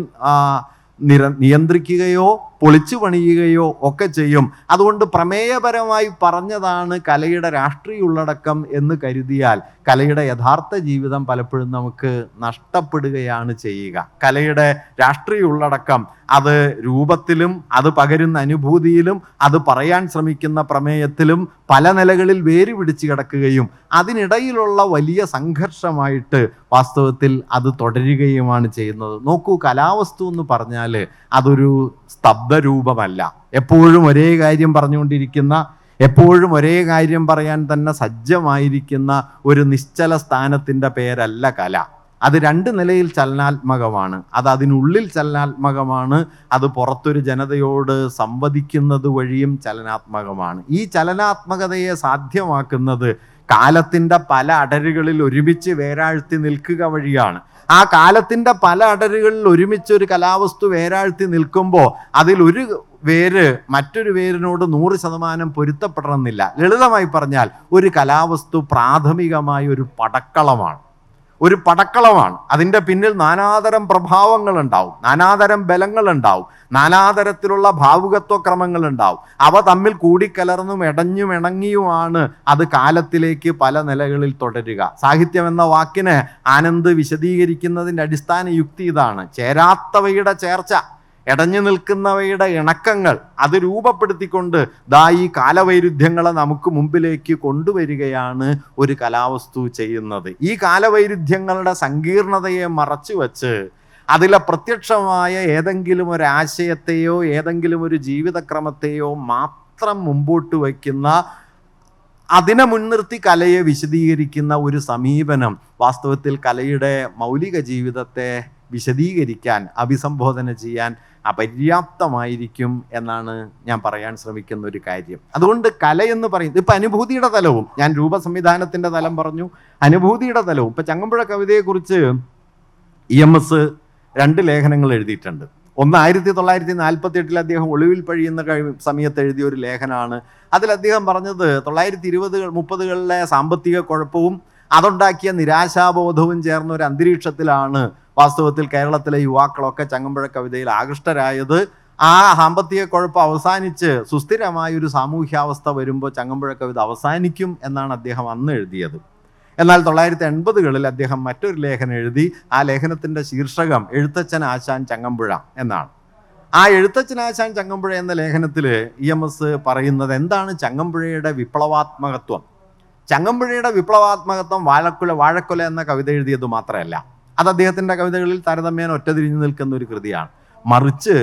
നിയന്ത്രിക്കുകയോ പൊളിച്ചു പണിയുകയോ ഒക്കെ ചെയ്യും. അതുകൊണ്ട് പ്രമേയപരമായി പറഞ്ഞതാണ് കലയുടെ രാഷ്ട്രീയ ഉള്ളടക്കം എന്ന് കരുതിയാൽ കലയുടെ യഥാർത്ഥ ജീവിതം പലപ്പോഴും നമുക്ക് നഷ്ടപ്പെടുകയാണ് ചെയ്യുക. കലയുടെ രാഷ്ട്രീയ ഉള്ളടക്കം അത് രൂപത്തിലും അത് പകരുന്ന അനുഭൂതിയിലും അത് പറയാൻ ശ്രമിക്കുന്ന പ്രമേയത്തിലും പല നിലകളിൽ വേര് പിടിച്ച് കിടക്കുകയും അതിനിടയിലുള്ള വലിയ സംഘർഷമായിട്ട് വാസ്തവത്തിൽ അത് തുടരുകയുമാണ് ചെയ്യുന്നത്. നോക്കൂ, കലാവസ്തു എന്ന് പറഞ്ഞാൽ അതൊരു സ്തബ്ധരൂപമല്ല. എപ്പോഴും ഒരേ കാര്യം പറഞ്ഞുകൊണ്ടിരിക്കുന്ന, എപ്പോഴും ഒരേ കാര്യം പറയാൻ തന്നെ സജ്ജമായിരിക്കുന്ന ഒരു നിശ്ചല സ്ഥാനത്തിൻ്റെ പേരല്ല കല. അത് രണ്ട് നിലയിൽ ചലനാത്മകമാണ്. അത് അതിനുള്ളിൽ ചലനാത്മകമാണ്, അത് പുറത്തൊരു ജനതയോട് സംവദിക്കുന്നത് വഴിയും ചലനാത്മകമാണ്. ഈ ചലനാത്മകതയെ സാധ്യമാക്കുന്നത് കാലത്തിൻ്റെ പല അടരുകളിൽ ഒരുമിച്ച് വേരാഴ്ത്തി നിൽക്കുക വഴിയാണ്. ആ കാലത്തിൻ്റെ പല അടരുകളിൽ ഒരുമിച്ചൊരു കലാവസ്തു വേരാഴ്ത്തി നിൽക്കുമ്പോൾ അതിലൊരു വേര് മറ്റൊരു വേരിനോട് 100% പൊരുത്തപ്പെടണമെന്നില്ല. ലളിതമായി പറഞ്ഞാൽ ഒരു കലാവസ്തു പ്രാഥമികമായി ഒരു പടക്കളമാണ്. അതിൻ്റെ പിന്നിൽ നാനാതരം പ്രഭാവങ്ങളുണ്ടാവും, നാനാതരം ബലങ്ങളുണ്ടാവും, നാനാതരത്തിലുള്ള ഭാവുകത്വ ക്രമങ്ങളുണ്ടാവും. അവ തമ്മിൽ കൂടിക്കലർന്നും ഇടഞ്ഞും ഇണങ്ങിയുമാണ് അത് കാലത്തിലേക്ക് പല നിലകളിൽ തുടരുക. സാഹിത്യം എന്ന വാക്കിന് ആനന്ദ് വിശദീകരിക്കുന്നതിൻ്റെ അടിസ്ഥാന യുക്തി ഇതാണ്: ചേരാത്തവയുടെ ചേർച്ച, ഇടഞ്ഞു നിൽക്കുന്നവയുടെ ഇണക്കങ്ങൾ അത് രൂപപ്പെടുത്തിക്കൊണ്ട് ഈ കാലവൈരുദ്ധ്യങ്ങളെ നമുക്ക് മുമ്പിലേക്ക് കൊണ്ടുവരികയാണ് ഒരു കലാവസ്തു ചെയ്യുന്നത്. ഈ കാലവൈരുദ്ധ്യങ്ങളുടെ സങ്കീർണതയെ മറച്ചു വച്ച് അതിലെ പ്രത്യക്ഷമായ ഏതെങ്കിലും ഒരു ആശയത്തെയോ ഏതെങ്കിലും ഒരു ജീവിതക്രമത്തെയോ മാത്രം മുമ്പോട്ട് വയ്ക്കുന്ന, അതിനെ മുൻനിർത്തി കലയെ വിശദീകരിക്കുന്ന ഒരു സമീപനം വാസ്തവത്തിൽ കലയുടെ മൗലിക ജീവിതത്തെ വിശദീകരിക്കാൻ, അഭിസംബോധന ചെയ്യാൻ അപര്യാപ്തമായിരിക്കും എന്നാണ് ഞാൻ പറയാൻ ശ്രമിക്കുന്ന ഒരു കാര്യം. അതുകൊണ്ട് കലയെന്ന് പറയുന്നത് ഇപ്പം അനുഭൂതിയുടെ തലവും, ഞാൻ രൂപസംവിധാനത്തിൻ്റെ തലം പറഞ്ഞു, അനുഭൂതിയുടെ തലവും. ഇപ്പം ചങ്ങമ്പുഴ കവിതയെക്കുറിച്ച് EMS 2 ലേഖനങ്ങൾ എഴുതിയിട്ടുണ്ട്. ഒന്ന് 1948 അദ്ദേഹം ഒളിവിൽ കഴിയുന്ന സമയത്ത് എഴുതിയ ഒരു ലേഖനമാണ്. അതിൽ അദ്ദേഹം പറഞ്ഞത് 1920-30കളിലെ സാമ്പത്തിക കുഴപ്പവും അതുണ്ടാക്കിയ നിരാശാബോധവും ചേർന്ന ഒരു അന്തരീക്ഷത്തിലാണ് വാസ്തവത്തിൽ കേരളത്തിലെ യുവാക്കളൊക്കെ ചങ്ങമ്പുഴ കവിതയിൽ ആകൃഷ്ടരായത്. ആ സാമ്പത്തിക കുഴപ്പം അവസാനിച്ച് സുസ്ഥിരമായൊരു സാമൂഹ്യാവസ്ഥ വരുമ്പോൾ ചങ്ങമ്പുഴ കവിത അവസാനിക്കും എന്നാണ് അദ്ദേഹം അന്ന് എഴുതിയത്. എന്നാൽ 1980കളിൽ അദ്ദേഹം മറ്റൊരു ലേഖനം എഴുതി. ആ ലേഖനത്തിൻ്റെ ശീർഷകം എഴുത്തച്ഛൻ ആശാൻ ചങ്ങമ്പുഴ എന്നാണ്. ആ എഴുത്തച്ഛൻ ആശാൻ ചങ്ങമ്പുഴ എന്ന ലേഖനത്തിൽ EMS പറയുന്നത് എന്താണ് ചങ്ങമ്പുഴയുടെ വിപ്ലവാത്മകത്വം. ചങ്ങമ്പുഴയുടെ വിപ്ലവാത്മകത്വം വാഴക്കൊല എന്ന കവിത എഴുതിയത് മാത്രമല്ല, അത് അദ്ദേഹത്തിൻ്റെ കവിതകളിൽ താരതമ്യേന ഒറ്റതിരിഞ്ഞു നിൽക്കുന്ന ഒരു കൃതിയാണ്. മറിച്ച്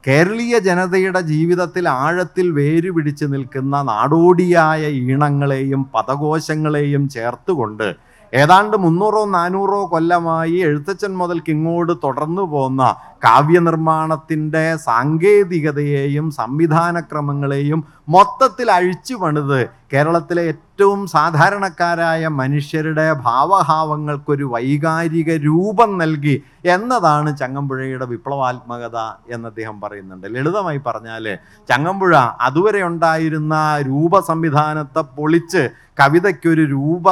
കേരളീയ ജനതയുടെ ജീവിതത്തിൽ ആഴത്തിൽ വേരുപിടിച്ച് നിൽക്കുന്ന നാടോടിയായ ഈണങ്ങളെയും പദകോശങ്ങളെയും ചേർത്തുകൊണ്ട് ഏതാണ്ട് 300-400 കൊല്ലമായി എഴുത്തച്ഛൻ മുതൽക്ക് ഇങ്ങോട്ട് തുടർന്നു പോന്ന കാവ്യനിർമ്മാണത്തിൻ്റെ സാങ്കേതികതയെയും സംവിധാനക്രമങ്ങളെയും മൊത്തത്തിൽ അഴിച്ചു പണിത് കേരളത്തിലെ ഏറ്റവും സാധാരണക്കാരായ മനുഷ്യരുടെ ഭാവഭാവങ്ങൾക്കൊരു വൈകാരിക രൂപം നൽകി എന്നതാണ് ചങ്ങമ്പുഴയുടെ വിപ്ലവാത്മകത എന്ന് അദ്ദേഹം പറയുന്നുണ്ട്. ലളിതമായി പറഞ്ഞാൽ ചങ്ങമ്പുഴ അതുവരെ ഉണ്ടായിരുന്ന രൂപ സംവിധാനത്തെ പൊളിച്ച് കവിതയ്ക്കൊരു രൂപ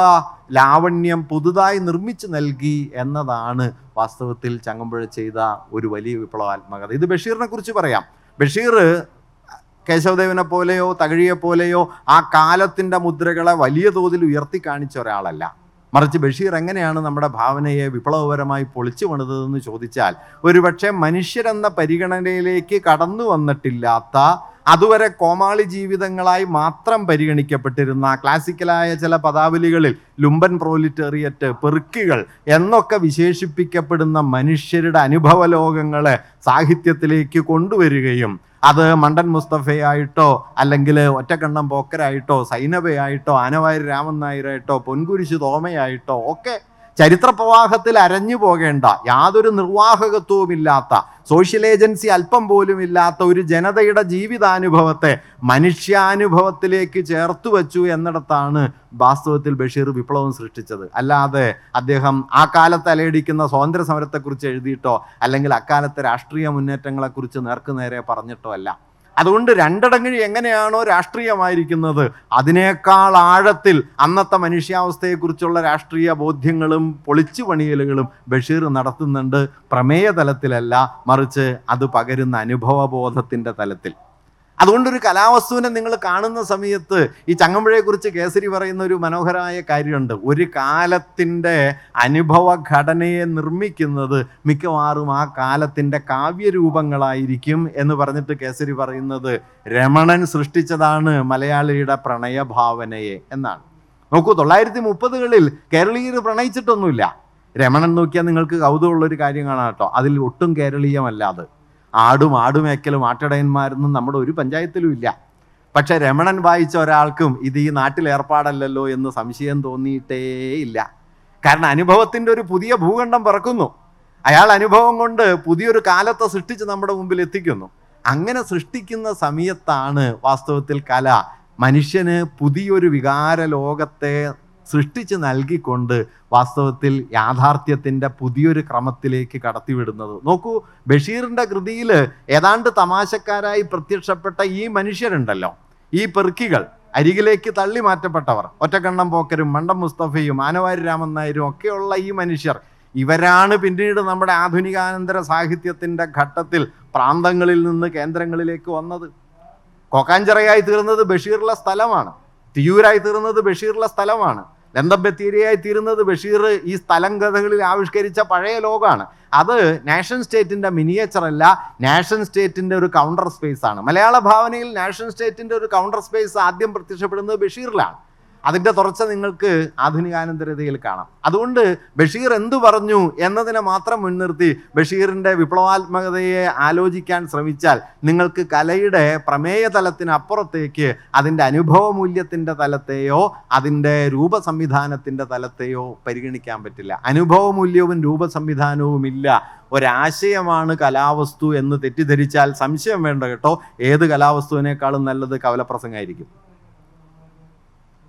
ലാവണ്യം പുതുതായി നിർമ്മിച്ചു നൽകി എന്നതാണ് വാസ്തവത്തിൽ ചങ്ങമ്പുഴ ചെയ്ത ഒരു വലിയ വിപ്ലവാത്മകത. ഇത് ബഷീറിനെ കുറിച്ച് പറയാം. ബഷീർ കേശവദേവനെ പോലെയോ തകഴിയെ പോലെയോ ആ കാലത്തിൻ്റെ മുദ്രകളെ വലിയ തോതിൽ ഉയർത്തി കാണിച്ച ഒരാളല്ല. മറിച്ച് ബഷീർ എങ്ങനെയാണ് നമ്മുടെ ഭാവനയെ വിപ്ലവപരമായി പൊളിച്ചു പണിതതെന്ന് ചോദിച്ചാൽ ഒരുപക്ഷെ മനുഷ്യരെന്ന പരിഗണനയിലേക്ക് കടന്നു വന്നിട്ടില്ലാത്ത, അതുവരെ കോമാളി ജീവിതങ്ങളായി മാത്രം പരിഗണിക്കപ്പെട്ടിരുന്ന ക്ലാസിക്കലായ ചില പദാവലികളിൽ ലുംബൻ പ്രോലിറ്റേറിയറ്റ്, പെറുക്കികൾ എന്നൊക്കെ വിശേഷിപ്പിക്കപ്പെടുന്ന മനുഷ്യരുടെ അനുഭവലോകങ്ങളെ സാഹിത്യത്തിലേക്ക് കൊണ്ടുവരികയും അത് മണ്ടൻ മുസ്തഫയായിട്ടോ അല്ലെങ്കിൽ ഒറ്റക്കണ്ണം പോക്കരായിട്ടോ സൈനബയായിട്ടോ ആനവാരി രാമൻ നായരായിട്ടോ പൊൻകുരിശ് തോമയായിട്ടോ ഒക്കെ ചരിത്രപ്രവാഹത്തിൽ അരഞ്ഞു പോകേണ്ട, യാതൊരു നിർവാഹകത്വവുമില്ലാത്ത, സോഷ്യൽ ഏജൻസി അല്പം പോലും ഇല്ലാത്ത ഒരു ജനതയുടെ ജീവിതാനുഭവത്തെ മനുഷ്യാനുഭവത്തിലേക്ക് ചേർത്തു വച്ചു എന്നിടത്താണ് വാസ്തവത്തിൽ ബഷീർ വിപ്ലവം സൃഷ്ടിച്ചത്. അല്ലാതെ അദ്ദേഹം ആ കാലത്ത് അലയടിക്കുന്ന സ്വാതന്ത്ര്യ സമരത്തെക്കുറിച്ച് എഴുതിയിട്ടോ അല്ലെങ്കിൽ അക്കാലത്തെ രാഷ്ട്രീയ മുന്നേറ്റങ്ങളെക്കുറിച്ച് നേർക്കുനേരെ പറഞ്ഞിട്ടോ അല്ല. അതുകൊണ്ട് രണ്ടടങ്ങഴി എങ്ങനെയാണോ രാഷ്ട്രീയമായിരിക്കുന്നത്, അതിനേക്കാൾ ആഴത്തിൽ അന്നത്തെ മനുഷ്യാവസ്ഥയെക്കുറിച്ചുള്ള രാഷ്ട്രീയ ബോധ്യങ്ങളും പൊളിച്ചു പണിയലുകളും ബഷീർ നടത്തുന്നുണ്ട്. പ്രമേയ തലത്തിലല്ല, മറിച്ച് അത് പകരുന്ന അനുഭവബോധത്തിൻ്റെ തലത്തിൽ. അതുകൊണ്ടൊരു കലാവസ്തുവിനെ നിങ്ങൾ കാണുന്ന സമയത്ത് ഈ ചങ്ങമ്പുഴയെക്കുറിച്ച് കേസരി പറയുന്ന ഒരു മനോഹരമായ കാര്യമുണ്ട്. ഒരു കാലത്തിൻ്റെ അനുഭവഘടനയെ നിർമ്മിക്കുന്നത് മിക്കവാറും ആ കാലത്തിൻ്റെ കാവ്യരൂപങ്ങളായിരിക്കും എന്ന് പറഞ്ഞിട്ട് കേസരി പറയുന്നത് രമണൻ സൃഷ്ടിച്ചതാണ് മലയാളിയുടെ പ്രണയഭാവനയെ എന്നാണ്. നോക്കൂ, 1930കളിൽ കേരളീയർ പ്രണയിച്ചിട്ടൊന്നുമില്ല. രമണൻ നോക്കിയാൽ നിങ്ങൾക്ക് കൗതുകമുള്ളൊരു കാര്യം കാണാം കേട്ടോ. അതിൽ ഒട്ടും കേരളീയമല്ലാതെ ആടുമേക്കലും ആട്ടിടയന്മാരൊന്നും നമ്മുടെ ഒരു പഞ്ചായത്തിലും ഇല്ല. പക്ഷെ രമണൻ വായിച്ച ഒരാൾക്കും ഇത് ഈ നാട്ടിൽ ഏർപ്പാടല്ലല്ലോ എന്ന് സംശയം തോന്നിയിട്ടേ ഇല്ല. കാരണം അനുഭവത്തിൻ്റെ ഒരു പുതിയ ഭൂഖണ്ഡം പിറക്കുന്നു. അയാൾ അനുഭവം കൊണ്ട് പുതിയൊരു കാലത്തെ സൃഷ്ടിച്ച് നമ്മുടെ മുമ്പിൽ എത്തിക്കുന്നു. അങ്ങനെ സൃഷ്ടിക്കുന്ന സമയത്താണ് വാസ്തവത്തിൽ കല മനുഷ്യന് പുതിയൊരു വികാര ലോകത്തെ സൃഷ്ടിച്ച് നൽകിക്കൊണ്ട് വാസ്തവത്തിൽ യാഥാർത്ഥ്യത്തിൻ്റെ പുതിയൊരു ക്രമത്തിലേക്ക് കടത്തിവിടുന്നത്. നോക്കൂ, ബഷീറിൻ്റെ കൃതിയിൽ ഏതാണ്ട് തമാശക്കാരായി പ്രത്യക്ഷപ്പെട്ട ഈ മനുഷ്യരുണ്ടല്ലോ, ഈ പെറുക്കികൾ, അരികിലേക്ക് തള്ളി മാറ്റപ്പെട്ടവർ, ഒറ്റക്കണ്ണം പോക്കരും മണ്ടം മുസ്തഫയും ആനവാരി രാമൻ നായരും ഒക്കെയുള്ള ഈ മനുഷ്യർ, ഇവരാണ് പിന്നീട് നമ്മുടെ ആധുനികാനന്തര സാഹിത്യത്തിൻ്റെ ഘട്ടത്തിൽ പ്രാന്തങ്ങളിൽ നിന്ന് കേന്ദ്രങ്ങളിലേക്ക് വന്നത്. കോക്കാഞ്ചിറയായി തീർന്നത് ബഷീറുള്ള സ്ഥലമാണ്. തിയൂരായി തീർന്നത് ബഷീറുള്ള സ്ഥലമാണ്. ലന്തബത്തേരിയായി തീരുന്നത് ബഷീർ ഈ സ്ഥലം കഥകളിൽ ആവിഷ്കരിച്ച പഴയ ലോകമാണ്. അത് നാഷൻ സ്റ്റേറ്റിൻ്റെ മിനിയേച്ചർ അല്ല, നാഷൻ സ്റ്റേറ്റിൻ്റെ ഒരു കൗണ്ടർ സ്പേസ് ആണ്. മലയാള ഭാവനയിൽ നാഷൻ സ്റ്റേറ്റിൻ്റെ ഒരു കൗണ്ടർ സ്പേസ് ആദ്യം പ്രത്യക്ഷപ്പെടുന്നത് ബഷീറിലാണ്. അതിൻ്റെ തുടർച്ച നിങ്ങൾക്ക് ആധുനികാനന്തരതയിൽ കാണാം. അതുകൊണ്ട് ബഷീർ എന്തു പറഞ്ഞു എന്നതിനെ മാത്രം മുൻനിർത്തി ബഷീറിൻ്റെ വിപ്ലവാത്മകതയെ ആലോചിക്കാൻ ശ്രമിച്ചാൽ നിങ്ങൾക്ക് കലയുടെ പ്രമേയ തലത്തിനപ്പുറത്തേക്ക് അതിൻ്റെ അനുഭവ മൂല്യത്തിൻ്റെ തലത്തെയോ അതിൻ്റെ രൂപസംവിധാനത്തിൻ്റെ തലത്തെയോ പരിഗണിക്കാൻ പറ്റില്ല. അനുഭവ മൂല്യവും രൂപസംവിധാനവും ഇല്ല, ഒരാശയമാണ് കലാവസ്തു എന്ന് തെറ്റിദ്ധരിച്ചാൽ സംശയം വേണ്ട കേട്ടോ, ഏത് കലാവസ്തുവിനേക്കാളും നല്ലത് കവലപ്രസംഗമായിരിക്കും.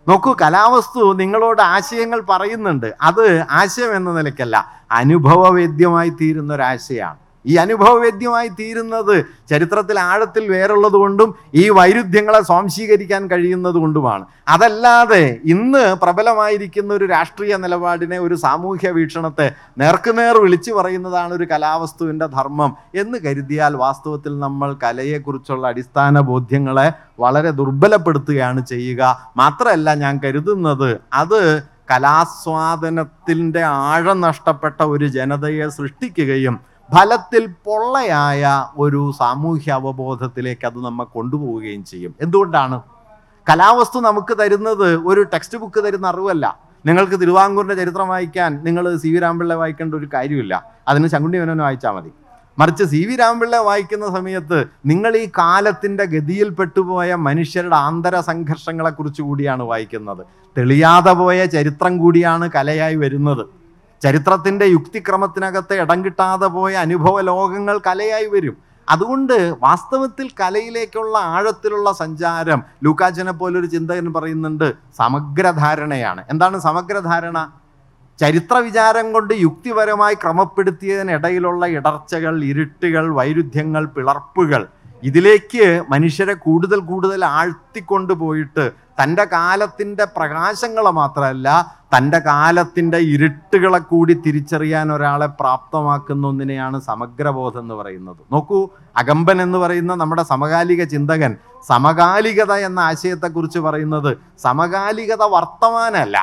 നോക്കൂ, കലാവസ്തു നിങ്ങളോട് ആശയങ്ങൾ പറയുന്നുണ്ട്. അത് ആശയം എന്ന നിലയ്ക്കല്ല, അനുഭവവേദ്യമായി തീരുന്ന ഒരാശയമാണ്. ഈ അനുഭവവേദ്യമായി തീരുന്നത് ചരിത്രത്തിൽ ആഴത്തിൽ വേറുള്ളത് കൊണ്ടും ഈ വൈരുദ്ധ്യങ്ങളെ സ്വാംശീകരിക്കാൻ കഴിയുന്നത് കൊണ്ടുമാണ്. അതല്ലാതെ ഇന്ന് പ്രബലമായിരിക്കുന്ന ഒരു രാഷ്ട്രീയ നിലപാടിനെ, ഒരു സാമൂഹ്യ വീക്ഷണത്തെ നേർക്കുനേർ വിളിച്ചു പറയുന്നതാണ് ഒരു കലാവസ്തുവിൻ്റെ ധർമ്മം എന്ന് കരുതിയാൽ വാസ്തവത്തിൽ നമ്മൾ കലയെക്കുറിച്ചുള്ള അടിസ്ഥാന ബോധ്യങ്ങളെ വളരെ ദുർബലപ്പെടുത്തുകയാണ് ചെയ്യുക. മാത്രമല്ല, ഞാൻ കരുതുന്നത് അത് കലാസ്വാദനത്തിൻ്റെ ആഴം നഷ്ടപ്പെട്ട ഒരു ജനതയെ സൃഷ്ടിക്കുകയും ഫലത്തിൽ പൊള്ളയായ ഒരു സാമൂഹ്യ അവബോധത്തിലേക്ക് അത് നമ്മെ കൊണ്ടുപോവുകയും ചെയ്യും. എന്തുകൊണ്ടാണ്? കലാവസ്തു നമുക്ക് തരുന്നത് ഒരു ടെക്സ്റ്റ് ബുക്ക് തരുന്ന അറിവല്ല. നിങ്ങൾക്ക് തിരുവാങ്കൂറിൻ്റെ ചരിത്രം വായിക്കാൻ നിങ്ങൾ സി വി രാമപിള്ള വായിക്കേണ്ട ഒരു കാര്യമില്ല, അതിന് ശങ്കുണ്ണി മേനോനെ വായിച്ചാൽ മതി. മറിച്ച് സി വി രാമപിള്ള വായിക്കുന്ന സമയത്ത് നിങ്ങൾ ഈ കാലത്തിൻ്റെ ഗതിയിൽ പെട്ടുപോയ മനുഷ്യരുടെ ആന്തര സംഘർഷങ്ങളെക്കുറിച്ച് കൂടിയാണ് വായിക്കുന്നത്. തെളിയാതെ പോയ ചരിത്രം കൂടിയാണ് കലയായി വരുന്നത്. ചരിത്രത്തിൻ്റെ യുക്തിക്രമത്തിനകത്ത് ഇടം കിട്ടാതെ പോയ അനുഭവ ലോകങ്ങൾ കലയായി വരും. അതുകൊണ്ട് വാസ്തവത്തിൽ കലയിലേക്കുള്ള ആഴത്തിലുള്ള സഞ്ചാരം ലൂക്കാച്ചനെ പോലൊരു ചിന്തകൻ പറയുന്നുണ്ട് സമഗ്രധാരണയാണ്. എന്താണ് സമഗ്രധാരണ? ചരിത്ര വിചാരം കൊണ്ട് യുക്തിപരമായി ക്രമപ്പെടുത്തിയതിനിടയിലുള്ള ഇടർച്ചകൾ, ഇരുട്ടുകൾ, വൈരുദ്ധ്യങ്ങൾ, പിളർപ്പുകൾ, ഇതിലേക്ക് മനുഷ്യരെ കൂടുതൽ കൂടുതൽ ആഴ്ത്തിക്കൊണ്ടു പോയിട്ട് തൻ്റെ കാലത്തിൻ്റെ പ്രകാശങ്ങളെ മാത്രമല്ല തൻ്റെ കാലത്തിൻ്റെ ഇരുട്ടുകളെ കൂടി തിരിച്ചറിയാൻ ഒരാളെ പ്രാപ്തമാക്കുന്ന ഒന്നിനെയാണ് സമഗ്രബോധം എന്ന് പറയുന്നത്. നോക്കൂ, അകമ്പൻ എന്ന് പറയുന്ന നമ്മുടെ സമകാലിക ചിന്തകൻ സമകാലികത എന്ന ആശയത്തെക്കുറിച്ച് പറയുന്നത് സമകാലികത വർത്തമാനമല്ല,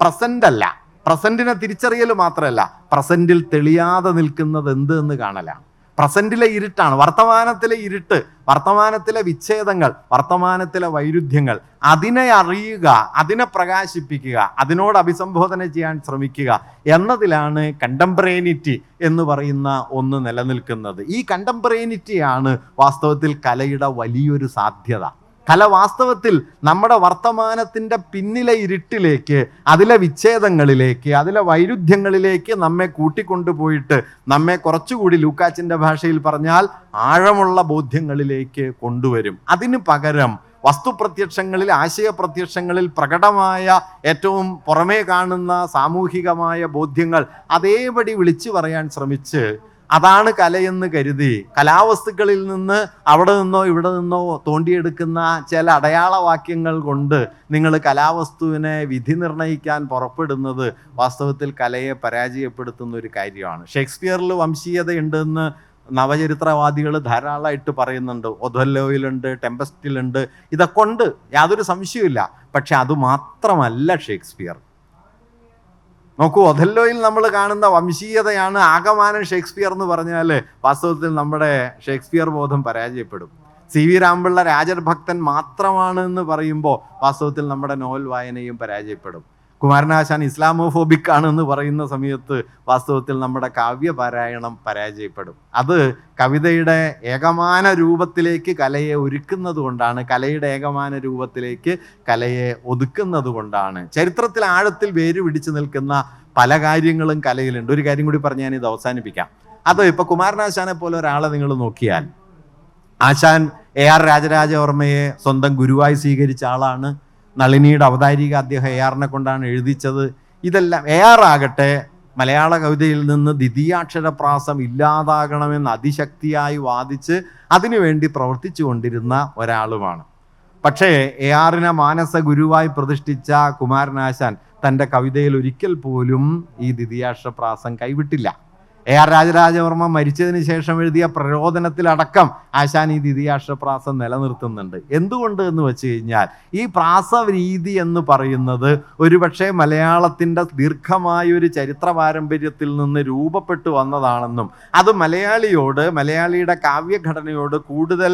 പ്രസൻ്റ് അല്ല, പ്രസൻറ്റിനെ തിരിച്ചറിയൽ മാത്രമല്ല, പ്രസൻറ്റിൽ തെളിയാതെ നിൽക്കുന്നത് എന്ത് എന്ന് കാണലാണ്. പ്രസൻറ്റിലെ ഇരുട്ടാണ്, വർത്തമാനത്തിലെ ഇരുട്ട്, വർത്തമാനത്തിലെ വിച്ഛേദങ്ങൾ, വർത്തമാനത്തിലെ വൈരുദ്ധ്യങ്ങൾ, അതിനെ അറിയുക, അതിനെ പ്രകാശിപ്പിക്കുക, അതിനോട് അഭിസംബോധന ചെയ്യാൻ ശ്രമിക്കുക എന്നതിലാണ് കണ്ടംപറേനിറ്റി എന്ന് പറയുന്ന ഒന്ന് നിലനിൽക്കുന്നത്. ഈ കണ്ടംപറേനിറ്റിയാണ് വാസ്തവത്തിൽ കലയുടെ വലിയൊരു സാധ്യത. കല വാസ്തവത്തിൽ നമ്മുടെ വർത്തമാനത്തിൻ്റെ പിന്നിലെ ഇരുട്ടിലേക്ക്, അതിലെ വിച്ഛേദങ്ങളിലേക്ക്, അതിലെ വൈരുദ്ധ്യങ്ങളിലേക്ക് നമ്മെ കൂട്ടിക്കൊണ്ടുപോയിട്ട് നമ്മെ കുറച്ചുകൂടി ലൂക്കാച്ചിൻ്റെ ഭാഷയിൽ പറഞ്ഞാൽ ആഴമുള്ള ബോധ്യങ്ങളിലേക്ക് കൊണ്ടുവരും. അതിന് പകരം വസ്തുപ്രത്യക്ഷങ്ങളിൽ, ആശയപ്രത്യക്ഷങ്ങളിൽ പ്രകടമായ ഏറ്റവും പുറമേ കാണുന്ന സാമൂഹികമായ ബോധ്യങ്ങൾ അതേപടി വിളിച്ചു പറയാൻ ശ്രമിച്ച് അതാണ് കലയെന്ന് കരുതി കലാവസ്തുക്കളിൽ നിന്ന് അവിടെ നിന്നോ ഇവിടെ നിന്നോ തോണ്ടിയെടുക്കുന്ന ചില അടയാളവാക്യങ്ങൾ കൊണ്ട് നിങ്ങൾ കലാവസ്തുവിനെ വിധി നിർണ്ണയിക്കാൻ പുറപ്പെടുന്നത് വാസ്തവത്തിൽ കലയെ പരാജയപ്പെടുത്തുന്ന ഒരു കാര്യമാണ്. ഷേക്സ്പിയറിൽ വംശീയതയുണ്ടെന്ന് നവചരിത്രവാദികൾ ധാരാളമായിട്ട് പറയുന്നുണ്ട്. ഒഥല്ലോയിലുണ്ട്, ടെമ്പസ്റ്റിലുണ്ട്, ഇതൊക്കെ ഉണ്ട്, യാതൊരു സംശയമില്ല. പക്ഷെ അതുമാത്രമല്ല ഷേക്സ്പിയർ. നോക്കൂ, ഒഥല്ലോയിൽ നമ്മൾ കാണുന്ന വംശീയതയാണ് ആകമാനം ഷേക്സ്പിയർ എന്ന് പറഞ്ഞാൽ വാസ്തവത്തിൽ നമ്മുടെ ഷേക്സ്പിയർ ബോധം പരാജയപ്പെടും. CV രാമപിള്ള രാജഭക്തൻ മാത്രമാണ് എന്ന് പറയുമ്പോൾ വാസ്തവത്തിൽ നമ്മുടെ നോവൽ വായനയും പരാജയപ്പെടും. കുമാരനാശാൻ ഇസ്ലാമോഫോബിക് ആണെന്ന് പറയുന്ന സമയത്ത് വാസ്തവത്തിൽ നമ്മുടെ കാവ്യപാരായണം പരാജയപ്പെടും. അത് കവിതയുടെ ഏകമാന രൂപത്തിലേക്ക് കലയെ ഒരുക്കുന്നത് കൊണ്ടാണ്, കലയുടെ ഏകമാന രൂപത്തിലേക്ക് കലയെ ഒതുക്കുന്നത് കൊണ്ടാണ്. ചരിത്രത്തിൽ ആഴത്തിൽ വേര് പിടിച്ചു നിൽക്കുന്ന പല കാര്യങ്ങളും കലയിലുണ്ട്. ഒരു കാര്യം കൂടി പറഞ്ഞ് ഞാനിത് അവസാനിപ്പിക്കാം. അത് ഇപ്പോൾ കുമാരനാശാനെ പോലെ ഒരാളെ നിങ്ങൾ നോക്കിയാൽ, ആശാൻ AR രാജരാജവർമ്മയെ സ്വന്തം ഗുരുവായി സ്വീകരിച്ച ആളാണ്. നളിനിയുടെ അവതാരിക അദ്ദേഹം ARനെ കൊണ്ടാണ് എഴുതിച്ചത്. ഇതെല്ലാം AR ആകട്ടെ മലയാള കവിതയിൽ നിന്ന് ദ്വിതീയാക്ഷരപ്രാസം ഇല്ലാതാകണമെന്ന് അതിശക്തിയായി വാദിച്ച് അതിനുവേണ്ടി പ്രവർത്തിച്ചു കൊണ്ടിരുന്ന ഒരാളുമാണ്. പക്ഷേ ARനെ മാനസ ഗുരുവായി പ്രതിഷ്ഠിച്ച കുമാരനാശാൻ തൻ്റെ കവിതയിൽ ഒരിക്കൽ പോലും ഈ ദ്വിതീയാക്ഷരപ്രാസം കൈവിട്ടില്ല. AR രാജരാജവർമ്മ മരിച്ചതിന് ശേഷം എഴുതിയ പ്രരോദനത്തിലടക്കം ആശാൻ ഈ ദ്വിതീയാക്ഷരപ്രാസം നിലനിർത്തുന്നുണ്ട്. എന്തുകൊണ്ട് എന്ന് വെച്ച് കഴിഞ്ഞാൽ ഈ പ്രാസരീതി എന്ന് പറയുന്നത് ഒരുപക്ഷെ മലയാളത്തിൻ്റെ ദീർഘമായൊരു ചരിത്ര പാരമ്പര്യത്തിൽ നിന്ന് രൂപപ്പെട്ടു വന്നതാണെന്നും അത് മലയാളിയുടെ കാവ്യഘടനയോട് കൂടുതൽ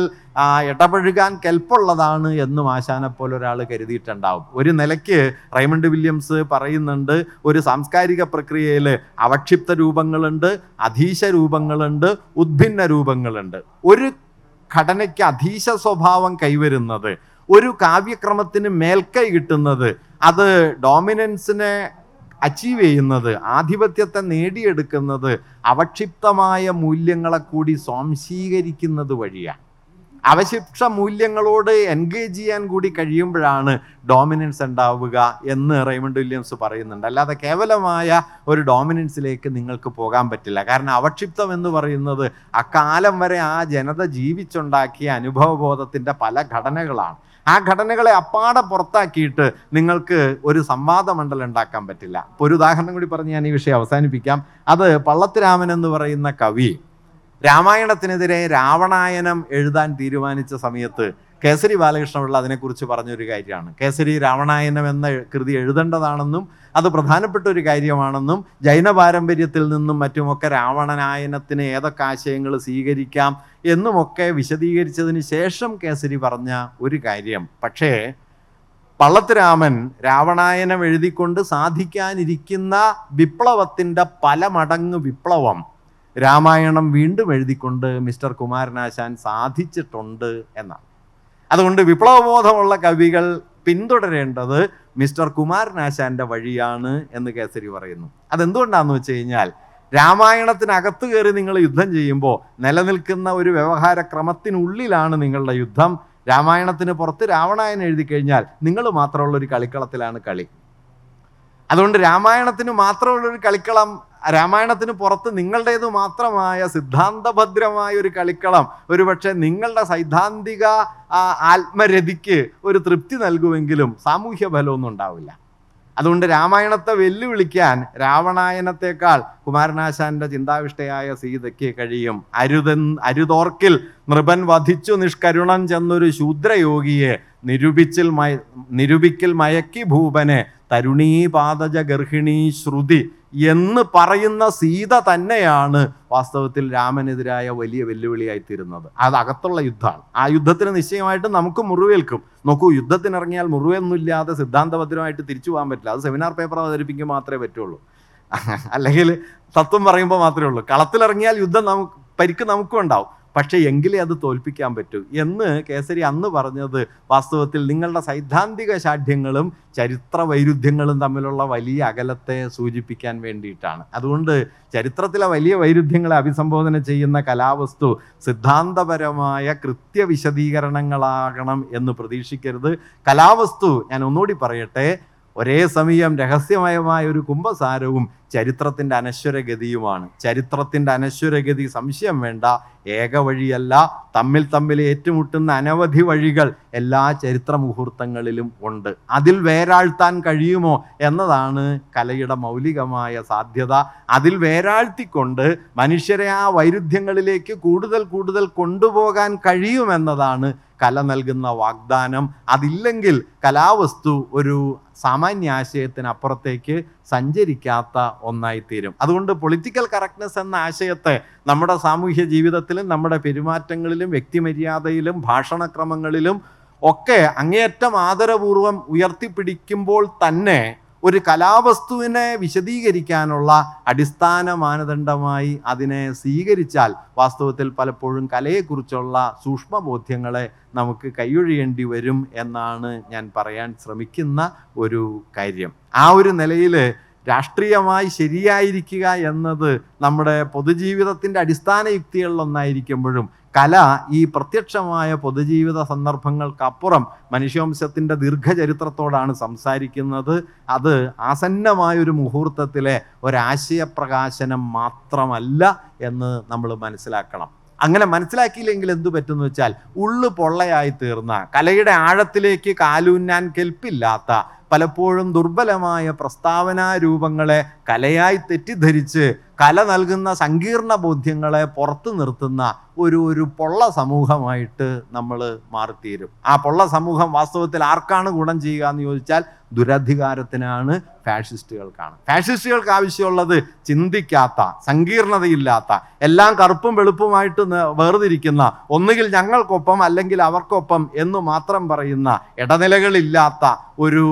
ഇടപഴകാൻ കെൽപ്പുള്ളതാണ് എന്നും ആശാനെപ്പോലെ ഒരാൾ കരുതിയിട്ടുണ്ടാവും. ഒരു നിലയ്ക്ക് റൈമണ്ട് വില്യംസ് പറയുന്നുണ്ട്, ഒരു സാംസ്കാരിക പ്രക്രിയയിൽ അവക്ഷിപ്ത രൂപങ്ങളുണ്ട്, അധീശ രൂപങ്ങളുണ്ട്, ഉദ്ഭിന്ന രൂപങ്ങളുണ്ട്. ഒരു ഘടനയ്ക്ക് അധീശ സ്വഭാവം കൈവരുന്നത്, ഒരു കാവ്യക്രമത്തിന് മേൽക്കൈ കിട്ടുന്നത്, അത് ഡോമിനൻസിനെ അച്ചീവ് ചെയ്യുന്നത്, ആധിപത്യത്തെ നേടിയെടുക്കുന്നത് അവക്ഷിപ്തമായ മൂല്യങ്ങളെ കൂടി സ്വാംശീകരിക്കുന്നത് വഴിയാണ്. അവശിഷ്ട മൂല്യങ്ങളോട് എൻഗേജ് ചെയ്യാൻ കൂടി കഴിയുമ്പോഴാണ് ഡോമിനൻസ് ഉണ്ടാവുക എന്ന് റൈമണ്ട് വില്യംസ് പറയുന്നുണ്ട്. അല്ലാതെ കേവലമായ ഒരു ഡോമിനൻസിലേക്ക് നിങ്ങൾക്ക് പോകാൻ പറ്റില്ല. കാരണം അവക്ഷിപ്തം എന്ന് പറയുന്നത് അക്കാലം വരെ ആ ജനത ജീവിച്ചുണ്ടാക്കിയ അനുഭവബോധത്തിൻ്റെ പല ഘടനകളാണ്. ആ ഘടനകളെ അപ്പാടെ പുറത്താക്കിയിട്ട് നിങ്ങൾക്ക് ഒരു സംവാദമണ്ഡലം ഉണ്ടാക്കാൻ പറ്റില്ല. ഇപ്പോൾ ഒരു ഉദാഹരണം കൂടി പറഞ്ഞ് ഞാൻ ഈ വിഷയം അവസാനിപ്പിക്കാം. അത് പള്ളത്തുരാമൻ എന്ന് പറയുന്ന കവി രാമായണത്തിനെതിരെ രാവണായനം എഴുതാൻ തീരുമാനിച്ച സമയത്ത് കേസരി ബാലകൃഷ്ണപിള്ള അതിനെക്കുറിച്ച് പറഞ്ഞൊരു കാര്യമാണ്. കേസരി രാവണായനം എന്ന കൃതി എഴുതേണ്ടതാണെന്നും അത് പ്രധാനപ്പെട്ട ഒരു കാര്യമാണെന്നും ജൈന പാരമ്പര്യത്തിൽ നിന്നും മറ്റുമൊക്കെ രാവണായനത്തിന് ഏതൊക്കെ ആശയങ്ങൾ സ്വീകരിക്കാം എന്നുമൊക്കെ വിശദീകരിച്ചതിന് ശേഷം കേസരി പറഞ്ഞ ഒരു കാര്യം, പക്ഷേ പള്ളത്തുരാമൻ രാവണായനം എഴുതിക്കൊണ്ട് സാധിക്കാനിരിക്കുന്ന വിപ്ലവത്തിൻ്റെ പല മടങ്ങ് വിപ്ലവം രാമായണം വീണ്ടും എഴുതിക്കൊണ്ട് മിസ്റ്റർ കുമാരനാശാൻ സാധിച്ചിട്ടുണ്ട് എന്നാണ്. അതുകൊണ്ട് വിപ്ലവബോധമുള്ള കവികൾ പിന്തുടരേണ്ടത് മിസ്റ്റർ കുമാരനാശാൻ്റെ വഴിയാണ് എന്ന് കേസരി പറയുന്നു. അതെന്തുകൊണ്ടാണെന്ന് വെച്ച് കഴിഞ്ഞാൽ രാമായണത്തിനകത്ത് കയറി നിങ്ങൾ യുദ്ധം ചെയ്യുമ്പോൾ നിലനിൽക്കുന്ന ഒരു വ്യവഹാരക്രമത്തിനുള്ളിലാണ് നിങ്ങളുടെ യുദ്ധം. രാമായണത്തിന് പുറത്ത് രാവണായനം എഴുതി കഴിഞ്ഞാൽ നിങ്ങൾ മാത്രമുള്ളൊരു കളിക്കളത്തിലാണ് കളി. അതുകൊണ്ട് രാമായണത്തിന് മാത്രമുള്ളൊരു കളിക്കളം, രാമായണത്തിന് പുറത്ത് നിങ്ങളുടേത് മാത്രമായ സിദ്ധാന്തഭദ്രമായ ഒരു കളിക്കളം ഒരുപക്ഷെ നിങ്ങളുടെ സൈദ്ധാന്തിക ആത്മരതിക്ക് ഒരു തൃപ്തി നൽകുമെങ്കിലും സാമൂഹ്യ ഫലമൊന്നും ഉണ്ടാവില്ല. അതുകൊണ്ട് രാമായണത്തെ വെല്ലുവിളിക്കാൻ രാവണായനത്തെക്കാൾ കുമാരനാശാന്റെ ചിന്താവിഷ്ടയായ സീതയ്ക്ക് കഴിയും. അരുതോർക്കിൽ നൃപൻ വധിച്ചു നിഷ്കരുണം ചെന്നൊരു ശൂദ്രയോഗിയെ നിരൂപിക്കൽ മയക്കി ഭൂപനെ തരുണീപാദജ ഗർഹിണീ ശ്രുതി എന്ന് പറയുന്ന സീത തന്നെയാണ് വാസ്തവത്തിൽ രാമനെതിരായ വലിയ വെല്ലുവിളിയായിത്തീരുന്നത്. അത് അകത്തുള്ള യുദ്ധമാണ്. ആ യുദ്ധത്തിന് നിശ്ചയമായിട്ടും നമുക്ക് മുറിവേൽക്കും. നോക്കൂ, യുദ്ധത്തിനിറങ്ങിയാൽ മുറിവൊന്നുമില്ലാതെ സിദ്ധാന്തഭദ്രമായിട്ട് തിരിച്ചു പോകാൻ പറ്റില്ല. അത് സെമിനാർ പേപ്പർ അവതരിപ്പിക്കാൻ മാത്രമേ പറ്റുള്ളൂ, അല്ലെങ്കിൽ തത്വം പറയുമ്പോൾ മാത്രമേ ഉള്ളൂ. കളത്തിലിറങ്ങിയാൽ യുദ്ധം പരിക്ക് നമുക്കും ഉണ്ടാവും, പക്ഷേ എങ്കിലേ അത് തോൽപ്പിക്കാൻ പറ്റൂ എന്ന് കേസരി അന്ന് പറഞ്ഞത് വാസ്തവത്തിൽ നിങ്ങളുടെ സൈദ്ധാന്തിക ശാഠ്യങ്ങളും ചരിത്ര വൈരുദ്ധ്യങ്ങളും തമ്മിലുള്ള വലിയ അകലത്തെ സൂചിപ്പിക്കാൻ വേണ്ടിയിട്ടാണ്. അതുകൊണ്ട് ചരിത്രത്തിലെ വലിയ വൈരുദ്ധ്യങ്ങളെ അഭിസംബോധന ചെയ്യുന്ന കലാവസ്തു സിദ്ധാന്തപരമായ കൃത്യവിശദീകരണങ്ങളാകണം എന്ന് പ്രതീക്ഷിക്കരുത്. കലാവസ്തു, ഞാൻ ഒന്നുകൂടി പറയട്ടെ, ഒരേ സമയം രഹസ്യമയമായ ഒരു കുംഭസാരവും ചരിത്രത്തിൻ്റെ അനശ്വരഗതിയുമാണ്. ചരിത്രത്തിൻ്റെ അനശ്വരഗതി സംശയം വേണ്ട ഏക വഴിയല്ല, തമ്മിൽ ഏറ്റുമുട്ടുന്ന അനവധി വഴികൾ എല്ലാ ചരിത്ര മുഹൂർത്തങ്ങളിലും ഉണ്ട്. അതിൽ വേരാഴ്ത്താൻ കഴിയുമോ എന്നതാണ് കലയുടെ മൗലികമായ സാധ്യത. അതിൽ വേരാഴ്ത്തിക്കൊണ്ട് മനുഷ്യരെ ആ വൈരുദ്ധ്യങ്ങളിലേക്ക് കൂടുതൽ കൊണ്ടുപോകാൻ കഴിയുമെന്നതാണ് കല നൽകുന്ന വാഗ്ദാനം. അതില്ലെങ്കിൽ കലാവസ്തു ഒരു സാമാന്യ ആശയത്തിനപ്പുറത്തേക്ക് സഞ്ചരിക്കാത്ത ഒന്നായിത്തീരും. അതുകൊണ്ട് പൊളിറ്റിക്കൽ കറക്റ്റ്നെസ് എന്ന ആശയത്തെ നമ്മുടെ സാമൂഹ്യ ജീവിതത്തിലും നമ്മുടെ പെരുമാറ്റങ്ങളിലും വ്യക്തിമര്യാദയിലും ഭാഷണക്രമങ്ങളിലും ഒക്കെ അങ്ങേയറ്റം ആദരപൂർവം ഉയർത്തിപ്പിടിക്കുമ്പോൾ തന്നെ ഒരു കലാവസ്തുവിനെ വിശദീകരിക്കാനുള്ള അടിസ്ഥാന മാനദണ്ഡമായി അതിനെ സ്വീകരിച്ചാൽ വാസ്തവത്തിൽ പലപ്പോഴും കലയെക്കുറിച്ചുള്ള സൂക്ഷ്മബോധ്യങ്ങളെ നമുക്ക് കൈയൊഴിയേണ്ടി വരും എന്നാണ് ഞാൻ പറയാൻ ശ്രമിക്കുന്ന ഒരു കാര്യം. ആ ഒരു നിലയിൽ രാഷ്ട്രീയമായി ശരിയായിരിക്കുക എന്നത് നമ്മുടെ പൊതുജീവിതത്തിൻ്റെ അടിസ്ഥാന യുക്തികളിലൊന്നായിരിക്കുമ്പോഴും കല ഈ പ്രത്യക്ഷമായ പൊതുജീവിത സന്ദർഭങ്ങൾക്കപ്പുറം മനുഷ്യവംശത്തിൻ്റെ ദീർഘചരിത്രത്തോടാണ് സംസാരിക്കുന്നത്. അത് ആസന്നമായൊരു മുഹൂർത്തത്തിലെ ഒരാശയപ്രകാശനം മാത്രമല്ല എന്ന് നമ്മൾ മനസ്സിലാക്കണം. അങ്ങനെ മനസ്സിലാക്കിയില്ലെങ്കിൽ എന്തു പറ്റുമെന്ന് വെച്ചാൽ ഉള്ളു പൊള്ളയായി തീർന്ന, കലയുടെ ആഴത്തിലേക്ക് കാലൂന്നാൻ കെൽപ്പില്ലാത്ത, പലപ്പോഴും ദുർബലമായ പ്രസ്താവനാ രൂപങ്ങളെ കലയായി തെറ്റിദ്ധരിച്ച് കല നൽകുന്ന സങ്കീർണ ബോധ്യങ്ങളെ പുറത്തു നിർത്തുന്ന ഒരു പൊള്ള സമൂഹമായിട്ട് നമ്മൾ മാറിത്തീരും. ആ പൊള്ള സമൂഹം വാസ്തവത്തിൽ ആർക്കാണ് ഗുണം ചെയ്യുക എന്ന് ചോദിച്ചാൽ ദുരധികാരത്തിനാണ്, ഫാഷിസ്റ്റുകൾക്കാണ്. ഫാഷിസ്റ്റുകൾക്ക് ആവശ്യമുള്ളത് ചിന്തിക്കാത്ത, സങ്കീർണതയില്ലാത്ത, എല്ലാം കറുപ്പും വെളുപ്പുമായിട്ട് വേർതിരിക്കുന്ന, ഒന്നുകിൽ ഞങ്ങൾക്കൊപ്പം അല്ലെങ്കിൽ അവർക്കൊപ്പം എന്ന് മാത്രം പറയുന്ന, ഇടനിലകളില്ലാത്ത ഒരു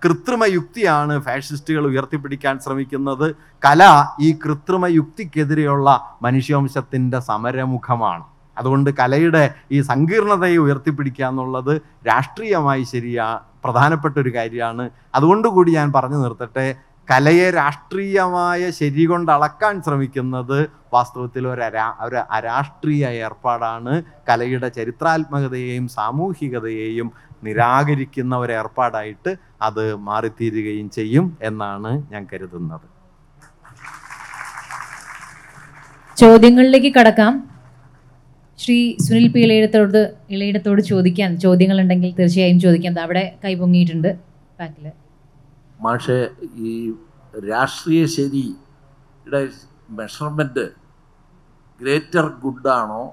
കൃത്രിമ യുക്തിയാണ് ഫാഷിസ്റ്റുകൾ ഉയർത്തിപ്പിടിക്കാൻ ശ്രമിക്കുന്നത്. കല ഈ കൃത്രിമ യുക്തിക്കെതിരെയുള്ള മനുഷ്യവംശത്തിൻ്റെ സമരമുഖമാണ്. അതുകൊണ്ട് കലയുടെ ഈ സങ്കീർണതയെ ഉയർത്തിപ്പിടിക്കുക എന്നുള്ളത് രാഷ്ട്രീയമായി പ്രധാനപ്പെട്ട ഒരു കാര്യമാണ്. അതുകൊണ്ടുകൂടി ഞാൻ പറഞ്ഞു നിർത്തട്ടെ, കലയെ രാഷ്ട്രീയമായ ശരി കൊണ്ട് അളക്കാൻ ശ്രമിക്കുന്നത് വാസ്തവത്തിൽ ഒരു അരാഷ്ട്രീയ ഏർപ്പാടാണ്. കലയുടെ ചരിത്രാത്മകതയെയും സാമൂഹികതയെയും നിരാകരിക്കുന്ന ഒരു ഏർപ്പാടായിട്ട് അത് മാറിത്തീരുകയും ചെയ്യും എന്നാണ് ഞാൻ കരുതുന്നത്. ചോദ്യങ്ങളിലേക്ക് കടക്കാം. ശ്രീ സുനിൽ പി ഇളയിടത്തോട് ചോദിക്കാൻ ചോദ്യങ്ങളുണ്ടെങ്കിൽ തീർച്ചയായും ചോദിക്കാം. അവിടെ കൈപൊങ്ങിയിട്ടുണ്ട് ബാക്കില്. മാഷെ, ഈ രാഷ്ട്രീയ ശരിയുടെ മെഷർമെന്റ് ഗ്രേറ്റർ ഗുഡാണോ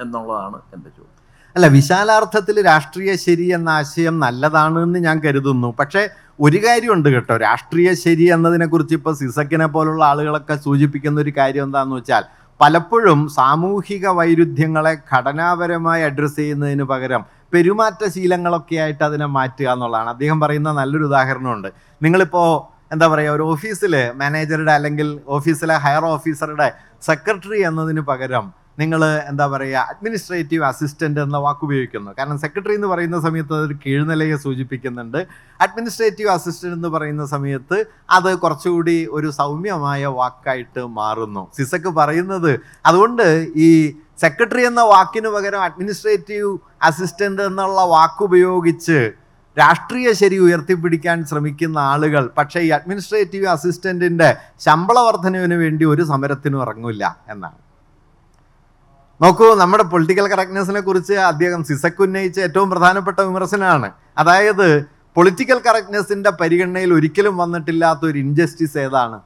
എന്നുള്ളതാണ് എൻ്റെ ചോദ്യം. അല്ല, വിശാലാർത്ഥത്തിൽ രാഷ്ട്രീയ ശരി എന്ന ആശയം നല്ലതാണ് എന്ന് ഞാൻ കരുതുന്നു. പക്ഷേ ഒരു കാര്യമുണ്ട് കേട്ടോ, രാഷ്ട്രീയ ശരി എന്നതിനെക്കുറിച്ച് ഇപ്പോൾ സിസക്കിനെ പോലുള്ള ആളുകളൊക്കെ സൂചിപ്പിക്കുന്ന ഒരു കാര്യം എന്താണെന്ന് വെച്ചാൽ, പലപ്പോഴും സാമൂഹിക വൈരുദ്ധ്യങ്ങളെ ഘടനാപരമായി അഡ്രസ്സ് ചെയ്യുന്നതിന് പകരം പെരുമാറ്റശീലങ്ങളൊക്കെ ആയിട്ട് അതിനെ മാറ്റുക എന്നുള്ളതാണ്. അദ്ദേഹം പറയുന്ന നല്ലൊരു ഉദാഹരണമുണ്ട്. നിങ്ങളിപ്പോൾ എന്താ പറയുക, ഒരു ഓഫീസിൽ മാനേജറുടെ അല്ലെങ്കിൽ ഓഫീസിലെ ഹയർ ഓഫീസറുടെ സെക്രട്ടറി എന്നതിന് പകരം നിങ്ങൾ എന്താ പറയുക, അഡ്മിനിസ്ട്രേറ്റീവ് അസിസ്റ്റൻ്റ് എന്ന വാക്ക് ഉപയോഗിക്കുന്നു. കാരണം സെക്രട്ടറി എന്ന് പറയുന്ന സമയത്ത് അതൊരു കീഴ്നിലയെ സൂചിപ്പിക്കുന്നുണ്ട്. അഡ്മിനിസ്ട്രേറ്റീവ് അസിസ്റ്റൻ്റ് എന്ന് പറയുന്ന സമയത്ത് അത് കുറച്ചുകൂടി ഒരു സൗമ്യമായ വാക്കായിട്ട് മാറുന്നു. സിസക്ക് പറയുന്നത് അതുകൊണ്ട് ഈ സെക്രട്ടറി എന്ന വാക്കിന് പകരം അഡ്മിനിസ്ട്രേറ്റീവ് അസിസ്റ്റൻ്റ് എന്നുള്ള വാക്കുപയോഗിച്ച് രാഷ്ട്രീയ ശരി ഉയർത്തിപ്പിടിക്കാൻ ശ്രമിക്കുന്ന ആളുകൾ പക്ഷേ ഈ അഡ്മിനിസ്ട്രേറ്റീവ് അസിസ്റ്റൻറ്റിൻ്റെ ശമ്പള വർധനവിന് വേണ്ടി ഒരു സമരത്തിനും ഇറങ്ങില്ല എന്നാണ്. നോക്കൂ, നമ്മുടെ പൊളിറ്റിക്കൽ കറക്റ്റ്നെസ്സിനെ കുറിച്ച് അദ്ദേഹം സിസക്ക് ഉന്നയിച്ച ഏറ്റവും പ്രധാനപ്പെട്ട വിമർശനമാണ്. അതായത് പൊളിറ്റിക്കൽ കറക്റ്റ്നെസ്സിൻ്റെ പരിഗണനയിൽ ഒരിക്കലും വന്നിട്ടില്ലാത്ത ഒരു ഇൻജസ്റ്റിസ് ഏതാണ്?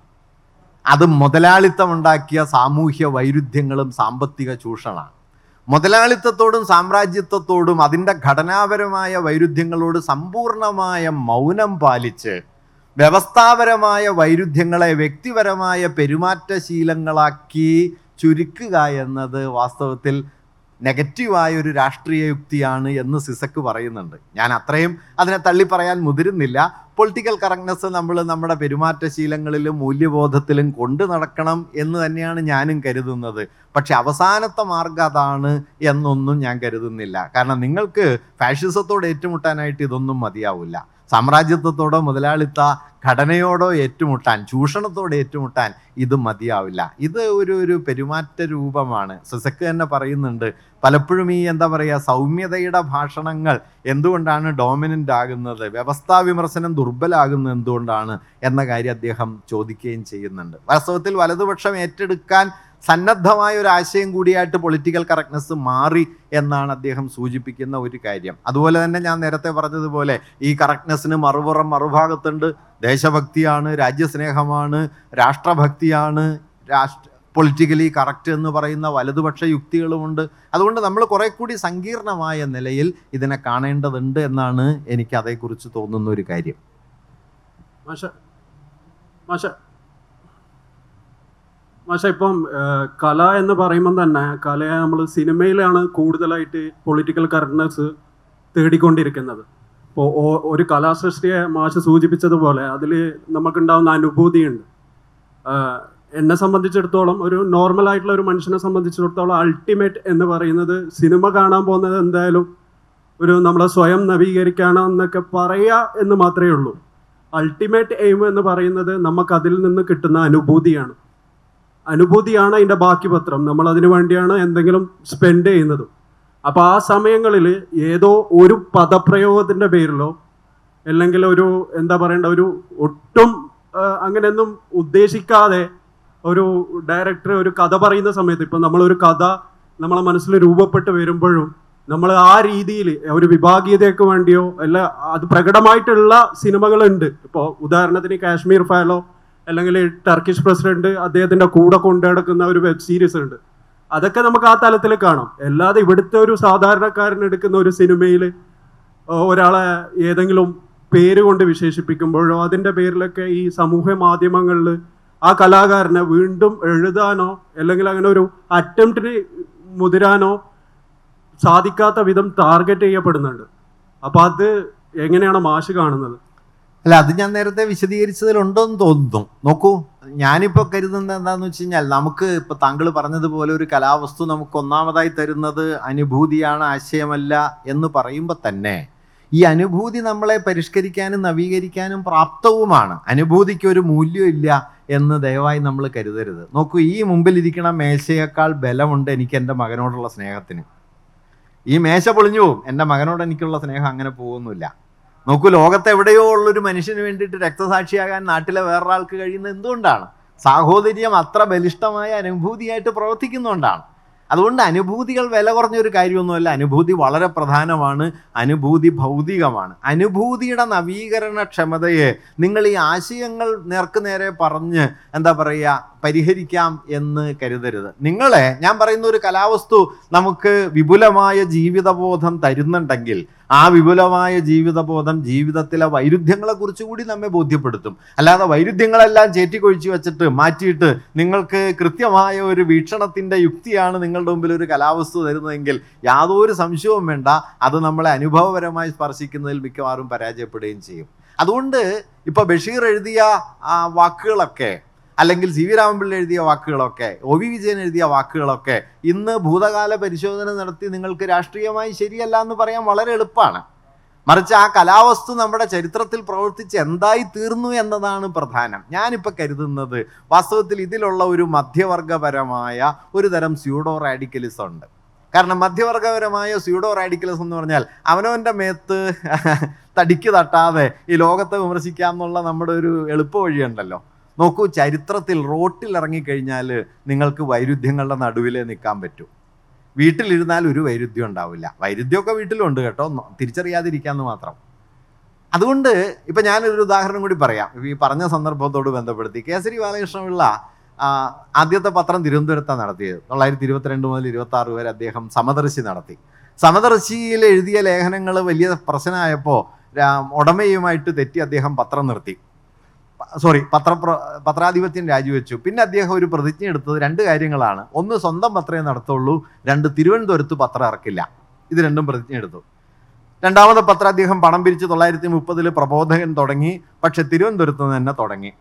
അത് മുതലാളിത്തമുണ്ടാക്കിയ സാമൂഹ്യ വൈരുദ്ധ്യങ്ങളും സാമ്പത്തിക ചൂഷണമാണ്. മുതലാളിത്തത്തോടും സാമ്രാജ്യത്വത്തോടും അതിൻ്റെ ഘടനാപരമായ വൈരുദ്ധ്യങ്ങളോട് സമ്പൂർണമായ മൗനം പാലിച്ച് വ്യവസ്ഥാപരമായ വൈരുദ്ധ്യങ്ങളെ വ്യക്തിപരമായ പെരുമാറ്റശീലങ്ങളാക്കി ചുരുക്കുക എന്നത് വാസ്തവത്തിൽ നെഗറ്റീവായ ഒരു രാഷ്ട്രീയ യുക്തിയാണ് എന്ന് സിസക്ക് പറയുന്നുണ്ട്. ഞാൻ അത്രയും അതിനെ തള്ളി പറയാൻ മുതിരുന്നില്ല. പൊളിറ്റിക്കൽ കറക്റ്റ്നെസ് നമ്മൾ നമ്മുടെ പെരുമാറ്റശീലങ്ങളിലും മൂല്യബോധത്തിലും കൊണ്ടു നടക്കണം എന്ന് തന്നെയാണ് ഞാനും കരുതുന്നത്. പക്ഷെ അവസാനത്തെ മാർഗം അതാണ് എന്നൊന്നും ഞാൻ കരുതുന്നില്ല. കാരണം നിങ്ങൾക്ക് ഫാഷിസത്തോട് ഏറ്റുമുട്ടാനായിട്ട് ഇതൊന്നും മതിയാവില്ല. സാമ്രാജ്യത്വത്തോടോ മുതലാളിത്ത ഘടനയോടോ ഏറ്റുമുട്ടാൻ, ചൂഷണത്തോട് ഏറ്റുമുട്ടാൻ ഇത് മതിയാവില്ല. ഇത് ഒരു പെരുമാറ്റ രൂപമാണ്. സെസക്ക് തന്നെ പറയുന്നുണ്ട്, പലപ്പോഴും ഈ എന്താ പറയുക, സൗമ്യതയുടെ ഭാഷണങ്ങൾ എന്തുകൊണ്ടാണ് ഡോമിനൻ്റ് ആകുന്നത്, വ്യവസ്ഥാ വിമർശനം ദുർബലാകുന്നത് എന്തുകൊണ്ടാണ് എന്ന കാര്യം അദ്ദേഹം ചോദിക്കുകയും ചെയ്യുന്നുണ്ട്. വാസ്തവത്തിൽ വലതുപക്ഷം ഏറ്റെടുക്കാൻ സന്നദ്ധമായ ഒരു ആശയം കൂടിയായിട്ട് പൊളിറ്റിക്കൽ കറക്റ്റ്നെസ് മാറി എന്നാണ് അദ്ദേഹം സൂചിപ്പിക്കുന്ന ഒരു കാര്യം. അതുപോലെ തന്നെ ഞാൻ നേരത്തെ പറഞ്ഞതുപോലെ ഈ കറക്റ്റ്നെസ്സിന് മറുഭാഗത്തുണ്ട് ദേശഭക്തിയാണ്, രാജ്യസ്നേഹമാണ്, രാഷ്ട്രഭക്തിയാണ്, പൊളിറ്റിക്കലി കറക്റ്റ് എന്ന് പറയുന്ന വലതുപക്ഷ യുക്തികളുമുണ്ട്. അതുകൊണ്ട് നമ്മൾ കുറെ കൂടി സങ്കീർണമായ നിലയിൽ ഇതിനെ കാണേണ്ടതുണ്ട് എന്നാണ് എനിക്ക് അതേക്കുറിച്ച് തോന്നുന്ന ഒരു കാര്യം. പക്ഷേ ഇപ്പം കല എന്ന് പറയുമ്പം തന്നെ കലയെ നമ്മൾ സിനിമയിലാണ് കൂടുതലായിട്ട് പൊളിറ്റിക്കൽ കറക്റ്റ്നെസ് തേടിക്കൊണ്ടിരിക്കുന്നത്. ഇപ്പോൾ ഒരു കലാസൃഷ്ടിയെ മാഷ് സൂചിപ്പിച്ചതുപോലെ അതിൽ നമുക്കുണ്ടാകുന്ന അനുഭൂതിയുണ്ട്. എന്നെ സംബന്ധിച്ചിടത്തോളം, ഒരു നോർമലായിട്ടുള്ള ഒരു മനുഷ്യനെ സംബന്ധിച്ചിടത്തോളം അൾട്ടിമേറ്റ് എന്ന് പറയുന്നത് സിനിമ കാണാൻ പോകുന്നത് എന്തായാലും ഒരു നമ്മളെ സ്വയം നവീകരിക്കാനെന്നൊക്കെ പറയുക എന്ന് മാത്രമേ ഉള്ളൂ. അൾട്ടിമേറ്റ് എയിം എന്ന് പറയുന്നത് നമുക്കതിൽ നിന്ന് കിട്ടുന്ന അനുഭൂതിയാണ് അതിൻ്റെ ബാക്കി പത്രം. നമ്മൾ അതിനു വേണ്ടിയാണ് എന്തെങ്കിലും സ്പെൻഡ് ചെയ്യുന്നത്. അപ്പോൾ ആ സമയങ്ങളിൽ ഏതോ ഒരു പദപ്രയോഗത്തിൻ്റെ പേരിലോ അല്ലെങ്കിൽ ഒരു എന്താ പറയേണ്ട ഒരു ഒട്ടും അങ്ങനെയൊന്നും ഉദ്ദേശിക്കാതെ ഒരു ഡയറക്ടർ ഒരു കഥ പറയുന്ന സമയത്ത്, ഇപ്പം നമ്മളൊരു കഥ നമ്മളെ മനസ്സിൽ രൂപപ്പെട്ട് വരുമ്പോഴും നമ്മൾ ആ രീതിയിൽ ഒരു വിഭാഗീയതയ്ക്ക് വേണ്ടിയോ അല്ല, അത് പ്രകടമായിട്ടുള്ള സിനിമകളുണ്ട്. ഇപ്പോൾ ഉദാഹരണത്തിന് കാശ്മീർ ഫയലോ അല്ലെങ്കിൽ ടർക്കിഷ് പ്രസിഡന്റ് അദ്ദേഹത്തിൻ്റെ കൂടെ കൊണ്ടുനടക്കുന്ന ഒരു വെബ് സീരീസ് ഉണ്ട്. അതൊക്കെ നമുക്ക് ആ തലത്തിൽ കാണാം. അല്ലാതെ ഇവിടുത്തെ ഒരു സാധാരണക്കാരൻ എടുക്കുന്ന ഒരു സിനിമയിൽ ഒരാളെ ഏതെങ്കിലും പേര് കൊണ്ട് വിശേഷിപ്പിക്കുമ്പോഴോ അതിൻ്റെ പേരിലൊക്കെ ഈ സമൂഹ മാധ്യമങ്ങളിൽ ആ കലാകാരനെ വീണ്ടും എഴുതാനോ അല്ലെങ്കിൽ അങ്ങനെ ഒരു അറ്റംപ്റ്റിന് മുതിരാനോ സാധിക്കാത്ത വിധം ടാർഗറ്റ് ചെയ്യപ്പെടുന്നുണ്ട്. അപ്പോൾ അത് എങ്ങനെയാണ് മാഷ് കാണുന്നത്? അല്ല, അത് ഞാൻ നേരത്തെ വിശദീകരിച്ചതിലുണ്ടോയെന്ന് തോന്നുന്നു. നോക്കൂ, ഞാനിപ്പോൾ കരുതുന്നത് എന്താണെന്ന് വെച്ച് കഴിഞ്ഞാൽ, നമുക്ക് ഇപ്പോൾ താങ്കൾ പറഞ്ഞതുപോലെ ഒരു കലാവസ്തു നമുക്ക് ഒന്നാമതായി തരുന്നത് അനുഭൂതിയാണ്, ആശയമല്ല എന്ന് പറയുമ്പോൾ തന്നെ ഈ അനുഭൂതി നമ്മളെ പരിഷ്കരിക്കാനും നവീകരിക്കാനും പ്രാപ്തവുമാണ്. അനുഭൂതിക്ക് ഒരു മൂല്യമില്ല എന്ന് ദയവായി നമ്മൾ കരുതരുത്. നോക്കൂ, ഈ മുമ്പിലിരിക്കണ മേശയേക്കാൾ ബലമുണ്ട് എനിക്ക് എൻ്റെ മകനോടുള്ള സ്നേഹത്തിന്. ഈ മേശ പൊളിഞ്ഞു പോവും, എൻ്റെ മകനോട് എനിക്കുള്ള സ്നേഹം അങ്ങനെ പോകുന്നില്ല. നോക്കൂ, ലോകത്ത് എവിടെയോ ഉള്ളൊരു മനുഷ്യന് വേണ്ടിയിട്ട് രക്തസാക്ഷിയാകാൻ നാട്ടിലെ വേറൊരാൾക്ക് കഴിയുന്നത് എന്തുകൊണ്ടാണ്? സാഹോദര്യം അത്ര ബലിഷ്ഠമായ അനുഭൂതിയായിട്ട് പ്രവർത്തിക്കുന്നതുകൊണ്ടാണ്. അതുകൊണ്ട് അനുഭൂതികൾ വില കുറഞ്ഞൊരു കാര്യമൊന്നുമല്ല. അനുഭൂതി വളരെ പ്രധാനമാണ്. അനുഭൂതി ഭൗതികമാണ്. അനുഭൂതിയുടെ നവീകരണ ക്ഷമതയെ നിങ്ങൾ ഈ ആശയങ്ങൾ നേർക്കുനേരെ പറഞ്ഞ് എന്താ പറയുക പരിഹരിക്കാം എന്ന് കരുതരുത്. ഞാൻ പറയുന്ന ഒരു കലാവസ്തു നമുക്ക് വിപുലമായ ജീവിതബോധം തരുന്നുണ്ടെങ്കിൽ ആ വിപുലമായ ജീവിതബോധം ജീവിതത്തിലെ വൈരുദ്ധ്യങ്ങളെക്കുറിച്ച് കൂടി നമ്മെ ബോധ്യപ്പെടുത്തും. അല്ലാതെ വൈരുദ്ധ്യങ്ങളെല്ലാം ചേറ്റിക്കൊഴിച്ച് വെച്ചിട്ട് മാറ്റിയിട്ട് നിങ്ങൾക്ക് കൃത്യമായ ഒരു വീക്ഷണത്തിൻ്റെ യുക്തിയാണ് നിങ്ങളുടെ മുമ്പിൽ ഒരു കലാവസ്തു തരുന്നതെങ്കിൽ യാതൊരു സംശയവും വേണ്ട, അത് നമ്മളെ അനുഭവപരമായി സ്പർശിക്കുന്നതിൽ മിക്കവാറും പരാജയപ്പെടുകയും ചെയ്യും. അതുകൊണ്ട് ഇപ്പോൾ ബഷീർ എഴുതിയ വാക്കുകളൊക്കെ, അല്ലെങ്കിൽ സി വി രാമൻപിള്ള എഴുതിയ വാക്കുകളൊക്കെ, ഒ വി വിജയൻ എഴുതിയ വാക്കുകളൊക്കെ ഇന്ന് ഭൂതകാല പരിശോധന നടത്തി നിങ്ങൾക്ക് രാഷ്ട്രീയമായി ശരിയല്ല എന്ന് പറയാൻ വളരെ എളുപ്പമാണ്. മറിച്ച് ആ കലാവസ്തു നമ്മുടെ ചരിത്രത്തിൽ പ്രവർത്തിച്ച് എന്തായി തീർന്നു എന്നതാണ് പ്രധാനം. ഞാനിപ്പോൾ കരുതുന്നത് വാസ്തവത്തിൽ ഇതിലുള്ള ഒരു മധ്യവർഗപരമായ ഒരു തരം സ്യൂഡോ റാഡിക്കലിസം ഉണ്ട്. കാരണം മധ്യവർഗപരമായ സ്യൂഡോ റാഡിക്കലിസം എന്ന് പറഞ്ഞാൽ അവനവൻ്റെ മേത്ത് തടിക്ക് തട്ടാതെ ഈ ലോകത്തെ വിമർശിക്കാം എന്നുള്ള നമ്മുടെ ഒരു എളുപ്പ വഴിയുണ്ടല്ലോ. നോക്കൂ, ചരിത്രത്തിൽ റോട്ടിൽ ഇറങ്ങിക്കഴിഞ്ഞാൽ നിങ്ങൾക്ക് വൈരുദ്ധ്യങ്ങളുടെ നടുവിലേ നിൽക്കാൻ പറ്റൂ. വീട്ടിലിരുന്നാൽ ഒരു വൈരുദ്ധ്യം ഉണ്ടാവില്ല. വൈരുദ്ധ്യമൊക്കെ വീട്ടിലുണ്ട് കേട്ടോ, തിരിച്ചറിയാതിരിക്കാമെന്ന് മാത്രം. അതുകൊണ്ട് ഇപ്പം ഞാനൊരു ഉദാഹരണം കൂടി പറയാം. ഈ പറഞ്ഞ സന്ദർഭത്തോട് ബന്ധപ്പെടുത്തി കേസരി ബാലകൃഷ്ണപിള്ള ആദ്യത്തെ പത്രം തിരുവനന്തപുരത്താണ് നടത്തിയത്. 1922 മുതൽ 1926 വരെ അദ്ദേഹം സമദർശി നടത്തി. സമദർശിയിൽ എഴുതിയ ലേഖനങ്ങൾ വലിയ പ്രശ്നമായപ്പോൾ ഉടമയുമായിട്ട് തെറ്റി അദ്ദേഹം പത്രാധിപത്യം രാജിവെച്ചു. പിന്നെ അദ്ദേഹം ഒരു പ്രതിജ്ഞ എടുത്തത് 2 കാര്യങ്ങളാണ്. ഒന്ന്, സ്വന്തം പത്രമേ നടത്തുള്ളൂ. 2, തിരുവനന്തപുരത്ത് പത്രം ഇറക്കില്ല. ഇത് 2ഉം പ്രതിജ്ഞ എടുത്തു. രണ്ടാമത്തെ പത്രം അദ്ദേഹം പണം പിരിച്ച് 1930 പ്രബോധകൻ തുടങ്ങി. പക്ഷെ തിരുവനന്തപുരത്ത് നിന്ന് തന്നെ തുടങ്ങി.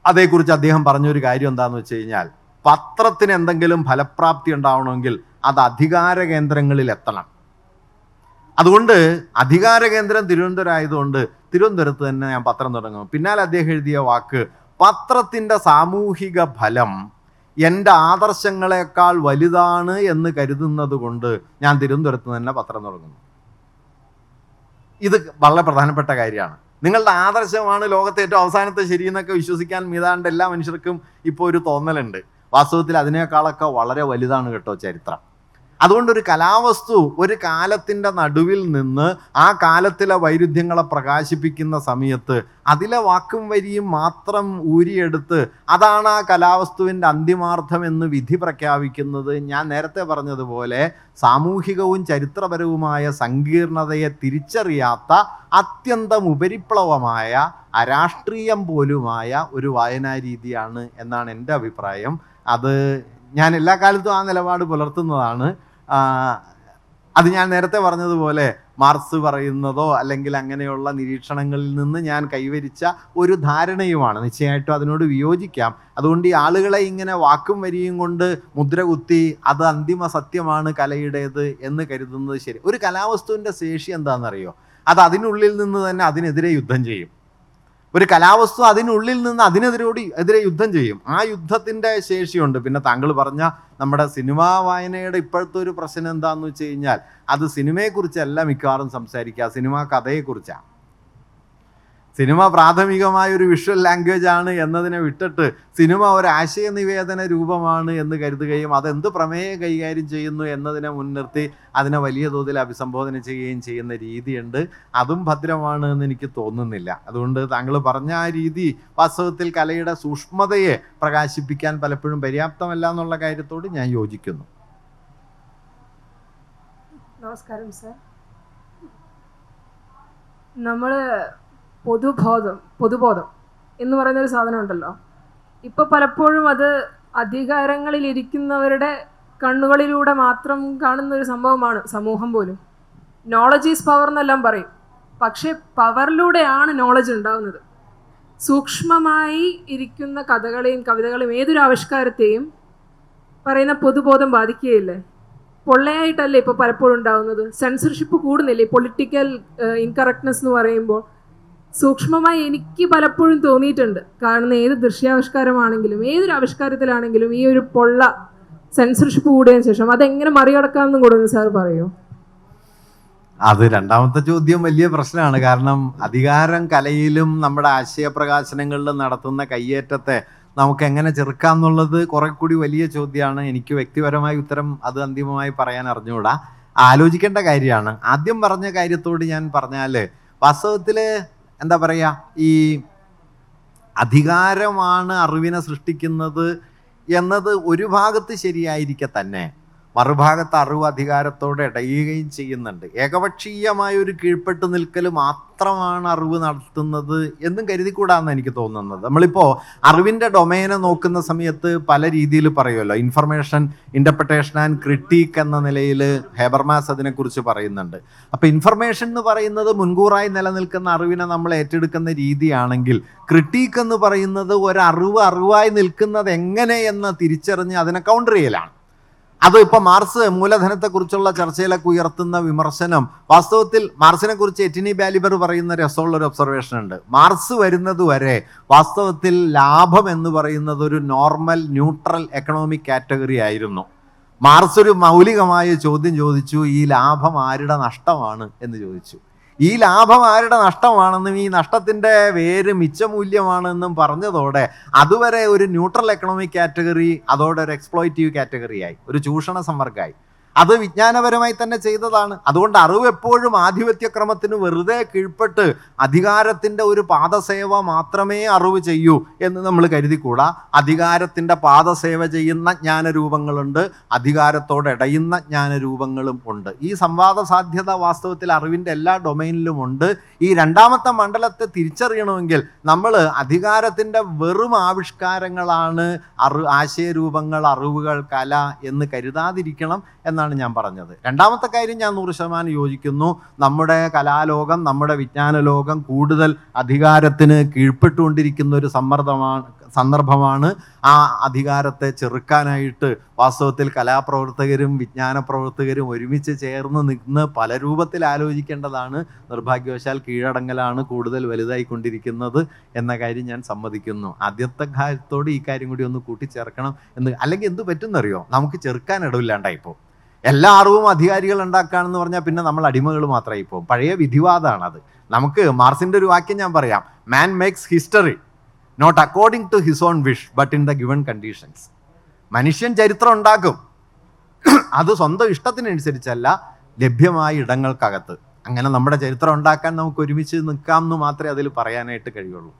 അതേക്കുറിച്ച് അദ്ദേഹം പറഞ്ഞൊരു കാര്യം എന്താണെന്ന് വെച്ച് കഴിഞ്ഞാൽ, പത്രത്തിന് എന്തെങ്കിലും ഫലപ്രാപ്തി ഉണ്ടാവണമെങ്കിൽ അത് അധികാര കേന്ദ്രങ്ങളിൽ എത്തണം. അതുകൊണ്ട് അധികാര കേന്ദ്രം തിരുവനന്തപുരം ആയതുകൊണ്ട് തിരുവനന്തപുരത്ത് തന്നെ ഞാൻ പത്രം തുടങ്ങും. പിന്നാലെ അദ്ദേഹം എഴുതിയ വാക്ക്, പത്രത്തിൻ്റെ സാമൂഹിക ഫലം എൻ്റെ ആദർശങ്ങളെക്കാൾ വലുതാണ് എന്ന് കരുതുന്നത് കൊണ്ട് ഞാൻ തിരുവനന്തപുരത്ത് തന്നെ പത്രം തുടങ്ങുന്നു. ഇത് വളരെ പ്രധാനപ്പെട്ട കാര്യമാണ്. നിങ്ങളുടെ ആദർശമാണ് ലോകത്തെ ഏറ്റവും അവസാനത്തെ ശരിയെന്നൊക്കെ വിശ്വസിക്കാൻ ഏതാണ്ട് എല്ലാ മനുഷ്യർക്കും ഇപ്പോൾ ഒരു തോന്നലുണ്ട്. വാസ്തവത്തിൽ അതിനേക്കാളൊക്കെ വളരെ വലുതാണ് കേട്ടോ ചരിത്രം. അതുകൊണ്ടൊരു കലാവസ്തു ഒരു കാലത്തിൻ്റെ നടുവിൽ നിന്ന് ആ കാലത്തിലെ വൈരുദ്ധ്യങ്ങളെ പ്രകാശിപ്പിക്കുന്ന സമയത്ത് അതിലെ വാക്കും വരിയും മാത്രം ഊരിയെടുത്ത് അതാണ് ആ കലാവസ്തുവിൻ്റെ അന്തിമാർത്ഥം എന്ന് വിധി പ്രഖ്യാപിക്കുന്നത്, ഞാൻ നേരത്തെ പറഞ്ഞതുപോലെ സാമൂഹികവും ചരിത്രപരവുമായ സങ്കീർണതയെ തിരിച്ചറിയാത്ത അത്യന്തം ഉപരിപ്ലവമായ അരാഷ്ട്രീയം പോലുമായ ഒരു വായനാരീതിയാണ് എന്നാണ് എൻ്റെ അഭിപ്രായം. അത് ഞാൻ എല്ലാ കാലത്തും ആ നിലപാട് പുലർത്തുന്നതാണ്. അത് ഞാൻ നേരത്തെ പറഞ്ഞതുപോലെ മാർക്സ് പറയുന്നതോ അല്ലെങ്കിൽ അങ്ങനെയുള്ള നിരീക്ഷണങ്ങളിൽ നിന്ന് ഞാൻ കൈവരിച്ച ഒരു ധാരണയുമാണ്. നിശ്ചയമായിട്ടും അതിനോട് വിയോജിക്കാം. അതുകൊണ്ട് ഈ ആളുകളെ ഇങ്ങനെ വാക്കും വരിയും കൊണ്ട് മുദ്ര കുത്തി അത് അന്തിമ സത്യമാണ് കലയുടേത് എന്ന് കരുതുന്നത് ശരി. ഒരു കലാവസ്തുവിൻ്റെ ശേഷി എന്താണെന്നറിയോ? അത് അതിനുള്ളിൽ നിന്ന് തന്നെ അതിനെതിരെ യുദ്ധം ചെയ്യും. ഒരു കലാവസ്തു അതിനുള്ളിൽ നിന്ന് എതിരെ യുദ്ധം ചെയ്യും. ആ യുദ്ധത്തിൻ്റെ ശേഷിയുണ്ട്. പിന്നെ താങ്കൾ പറഞ്ഞ നമ്മുടെ സിനിമാ വായനയുടെ ഇപ്പോഴത്തെ ഒരു പ്രശ്നം എന്താണെന്ന് വെച്ച് കഴിഞ്ഞാൽ അത് സിനിമയെക്കുറിച്ചല്ല മിക്കവാറും സംസാരിക്കുക, സിനിമാ കഥയെക്കുറിച്ചാണ്. സിനിമ പ്രാഥമികമായ ഒരു വിഷ്വൽ ലാംഗ്വേജ് ആണ് എന്നതിനെ വിട്ടിട്ട് സിനിമ ഒരു ആശയനിവേദന രൂപമാണ് എന്ന് കരുതുകയും അതെന്ത് പ്രമേയം കൈകാര്യം ചെയ്യുന്നു എന്നതിനെ മുൻനിർത്തി അതിനെ വലിയ തോതിൽ അഭിസംബോധന ചെയ്യുകയും ചെയ്യുന്ന രീതിയുണ്ട്. അതും ഭദ്രമാണ് എന്ന് എനിക്ക് തോന്നുന്നില്ല. അതുകൊണ്ട് താങ്കൾ പറഞ്ഞ ആ രീതി വാസ്തവത്തിൽ കലയുടെ സൂക്ഷ്മതയെ പ്രകാശിപ്പിക്കാൻ പലപ്പോഴും പര്യാപ്തമല്ല എന്നുള്ള കാര്യത്തോട് ഞാൻ യോജിക്കുന്നു. നമസ്കാരം സർ. നമ്മൾ പൊതുബോധം എന്ന് പറയുന്നൊരു സാധനം ഉണ്ടല്ലോ, ഇപ്പോൾ പലപ്പോഴും അത് അധികാരങ്ങളിലിരിക്കുന്നവരുടെ കണ്ണുകളിലൂടെ മാത്രം കാണുന്ന ഒരു സംഭവമാണ് സമൂഹം പോലും. നോളജ് ഈസ് പവർ എന്നെല്ലാം പറയും, പക്ഷേ പവറിലൂടെയാണ് നോളജ് ഉണ്ടാകുന്നത്. സൂക്ഷ്മമായി ഇരിക്കുന്ന കഥകളെയും കവിതകളെയും ഏതൊരു ആവിഷ്കാരത്തെയും പറയുന്ന പൊതുബോധം ബാധിക്കുകയില്ലേ? പൊള്ളയായിട്ടല്ലേ ഇപ്പോൾ പലപ്പോഴും ഉണ്ടാകുന്നത്. സെൻസർഷിപ്പ് കൂടുന്നില്ലേ? പൊളിറ്റിക്കൽ ഇൻകറക്റ്റ്നെസ് എന്ന് പറയുമ്പോൾ സൂക്ഷ്മമായി എനിക്ക് പലപ്പോഴും തോന്നിയിട്ടുണ്ട്. കാരണം ഏത് ദൃശ്യാവിഷ്കാരമാണെങ്കിലും ഏതൊരു ആവിഷ്കാരത്തിലാണെങ്കിലും ഈ ഒരു പൊള്ള സെൻസർഷിപ്പ് കൂടിയതിനു ശേഷം അതെങ്ങനെ മറികടക്കാമെന്നും കൂടെ സാർ പറയോ? അത് രണ്ടാമത്തെ ചോദ്യം വലിയ പ്രശ്നമാണ്. കാരണം അധികാരം കലയിലും നമ്മുടെ ആശയപ്രകാശനങ്ങളിലും നടത്തുന്ന കയ്യേറ്റത്തെ നമുക്ക് എങ്ങനെ ചെറുക്കാം എന്നുള്ളത് കുറെ കൂടി വലിയ ചോദ്യമാണ്. എനിക്ക് വ്യക്തിപരമായ ഉത്തരം അത് അന്തിമമായി പറയാൻ അറിഞ്ഞുകൂടാ, ആലോചിക്കേണ്ട കാര്യമാണ്. ആദ്യം പറഞ്ഞ കാര്യത്തോട് ഞാൻ പറഞ്ഞാൽ വാസ്തവത്തിൽ എന്താ പറയുക, ഈ അധികാരമാണ് അറിവിനെ സൃഷ്ടിക്കുന്നത് എന്നത് ഒരു ഭാഗത്ത് ശരിയായിരിക്കെ തന്നെ മറുഭാഗത്ത് അറിവ് അധികാരത്തോടെ ഇടയുകയും ചെയ്യുന്നുണ്ട്. ഏകപക്ഷീയമായ ഒരു കീഴ്പ്പെട്ട് നിൽക്കൽ മാത്രമാണ് അറിവ് നടത്തുന്നത് എന്നും കരുതിക്കൂടാന്ന് എനിക്ക് തോന്നുന്നത്. നമ്മളിപ്പോൾ അറിവിൻ്റെ ഡൊമൈനെ നോക്കുന്ന സമയത്ത് പല രീതിയിൽ പറയുമല്ലോ. ഇൻഫർമേഷൻ ഇൻ്റർപ്രിട്ടേഷൻ ആൻഡ് ക്രിട്ടീക്ക് എന്ന നിലയിൽ ഹേബർമാസ് അതിനെക്കുറിച്ച് പറയുന്നുണ്ട്. അപ്പോൾ ഇൻഫർമേഷൻ എന്ന് പറയുന്നത് മുൻകൂറായി നിലനിൽക്കുന്ന അറിവിനെ നമ്മൾ ഏറ്റെടുക്കുന്ന രീതിയാണെങ്കിൽ ക്രിട്ടീക്ക് എന്ന് പറയുന്നത് അറിവായി നിൽക്കുന്നത് എങ്ങനെ എന്ന് തിരിച്ചറിഞ്ഞ് അതിനെ കൗണ്ടർ ചെയ്യലാണ്. അത് ഇപ്പോൾ മാർക്സ് മൂലധനത്തെക്കുറിച്ചുള്ള ചർച്ചയിലൊക്കെ ഉയർത്തുന്ന വിമർശനം വാസ്തവത്തിൽ മാർക്സിനെ കുറിച്ച് എറ്റിനി ബാലിബർ പറയുന്ന രസമുള്ളൊരു ഒബ്സർവേഷൻ ഉണ്ട്. മാർക്സ് വരുന്നത് വരെ വാസ്തവത്തിൽ ലാഭം എന്ന് പറയുന്നത് ഒരു നോർമൽ ന്യൂട്രൽ എക്കണോമിക് കാറ്റഗറി ആയിരുന്നു. മാർക്സ് ഒരു മൗലികമായ ചോദ്യം ചോദിച്ചു, ഈ ലാഭം ആരുടെ നഷ്ടമാണ് എന്ന് ചോദിച്ചു. ഈ ലാഭം ആരുടെ നഷ്ടമാണെന്നും ഈ നഷ്ടത്തിൻ്റെ വേര് മിച്ചമൂല്യമാണെന്നും പറഞ്ഞതോടെ അതുവരെ ഒരു ന്യൂട്രൽ എക്കണോമിക് കാറ്റഗറി അതോടെ ഒരു എക്സ്പ്ലോയിറ്റീവ് കാറ്റഗറി ആയി, ഒരു ചൂഷണ സമ്പർക്കമായി. അത് വിജ്ഞാനപരമായി തന്നെ ചെയ്തതാണ്. അതുകൊണ്ട് അറിവ് എപ്പോഴും ആധിപത്യക്രമത്തിന് വെറുതെ കീഴ്പ്പെട്ട് അധികാരത്തിൻ്റെ ഒരു പാദസേവ മാത്രമേ അറിവ് ചെയ്യൂ എന്ന് നമ്മൾ കരുതിക്കൂടാ. അധികാരത്തിൻ്റെ പാദസേവ ചെയ്യുന്ന ജ്ഞാനരൂപങ്ങളുണ്ട്, അധികാരത്തോടെ ഇടയുന്ന ജ്ഞാനരൂപങ്ങളും ഉണ്ട്. ഈ സംവാദ സാധ്യത വാസ്തവത്തിൽ അറിവിൻ്റെ എല്ലാ ഡൊമൈനിലും ഉണ്ട്. ഈ രണ്ടാമത്തെ മണ്ഡലത്തെ തിരിച്ചറിയണമെങ്കിൽ നമ്മൾ അധികാരത്തിൻ്റെ വെറും ആവിഷ്കാരങ്ങളാണ് ആശയരൂപങ്ങൾ, അറിവുകൾ, കല എന്ന് കരുതാതിരിക്കണം എന്നാണ് ഞാൻ പറഞ്ഞത്. രണ്ടാമത്തെ കാര്യം ഞാൻ 100% യോജിക്കുന്നു. നമ്മുടെ കലാലോകം, നമ്മുടെ വിജ്ഞാന ലോകം കൂടുതൽ അധികാരത്തിന് കീഴ്പ്പെട്ടുകൊണ്ടിരിക്കുന്ന ഒരു സന്ദർഭമാണ്. ആ അധികാരത്തെ ചെറുക്കാനായിട്ട് വാസ്തവത്തിൽ കലാപ്രവർത്തകരും വിജ്ഞാന പ്രവർത്തകരും ഒരുമിച്ച് ചേർന്ന് നിന്ന് പല രൂപത്തിൽ ആലോചിക്കേണ്ടതാണ്. നിർഭാഗ്യവശാൽ കീഴടങ്ങലാണ് കൂടുതൽ വലുതായിക്കൊണ്ടിരിക്കുന്നത് എന്ന കാര്യം ഞാൻ സമ്മതിക്കുന്നു. ആദ്യത്തെ കാര്യത്തോട് ഈ കാര്യം കൂടി ഒന്ന് കൂട്ടിച്ചേർക്കണം എന്ന്. അല്ലെങ്കിൽ എന്ത് പറ്റുമെന്നറിയോ, നമുക്ക് ചെറുക്കാൻ ഇടവില്ലാണ്ടായിപ്പോൾ എല്ലാ അറിവും അധികാരികൾ ഉണ്ടാക്കുകയാണെന്ന് പറഞ്ഞാൽ പിന്നെ നമ്മൾ അടിമകൾ മാത്രമായി പോകും. പഴയ വിധിവാദമാണത്. നമുക്ക് മാർസിൻ്റെ ഒരു വാക്യം ഞാൻ പറയാം, man makes history not according to his own wish but in the given conditions. മനുഷ്യൻ ചരിത്രം ഉണ്ടാക്കും, അത് സ്വന്തം ഇഷ്ടത്തിനനുസരിച്ചല്ല, ലഭ്യമായ ഇടങ്ങൾക്കകത്ത്. അങ്ങനെ നമ്മുടെ ചരിത്രം ഉണ്ടാക്കാൻ നമുക്ക് ഒരുമിച്ച് നിൽക്കാം എന്ന് മാത്രമേ അതിൽ പറയാനായിട്ട് കഴിയുള്ളൂ.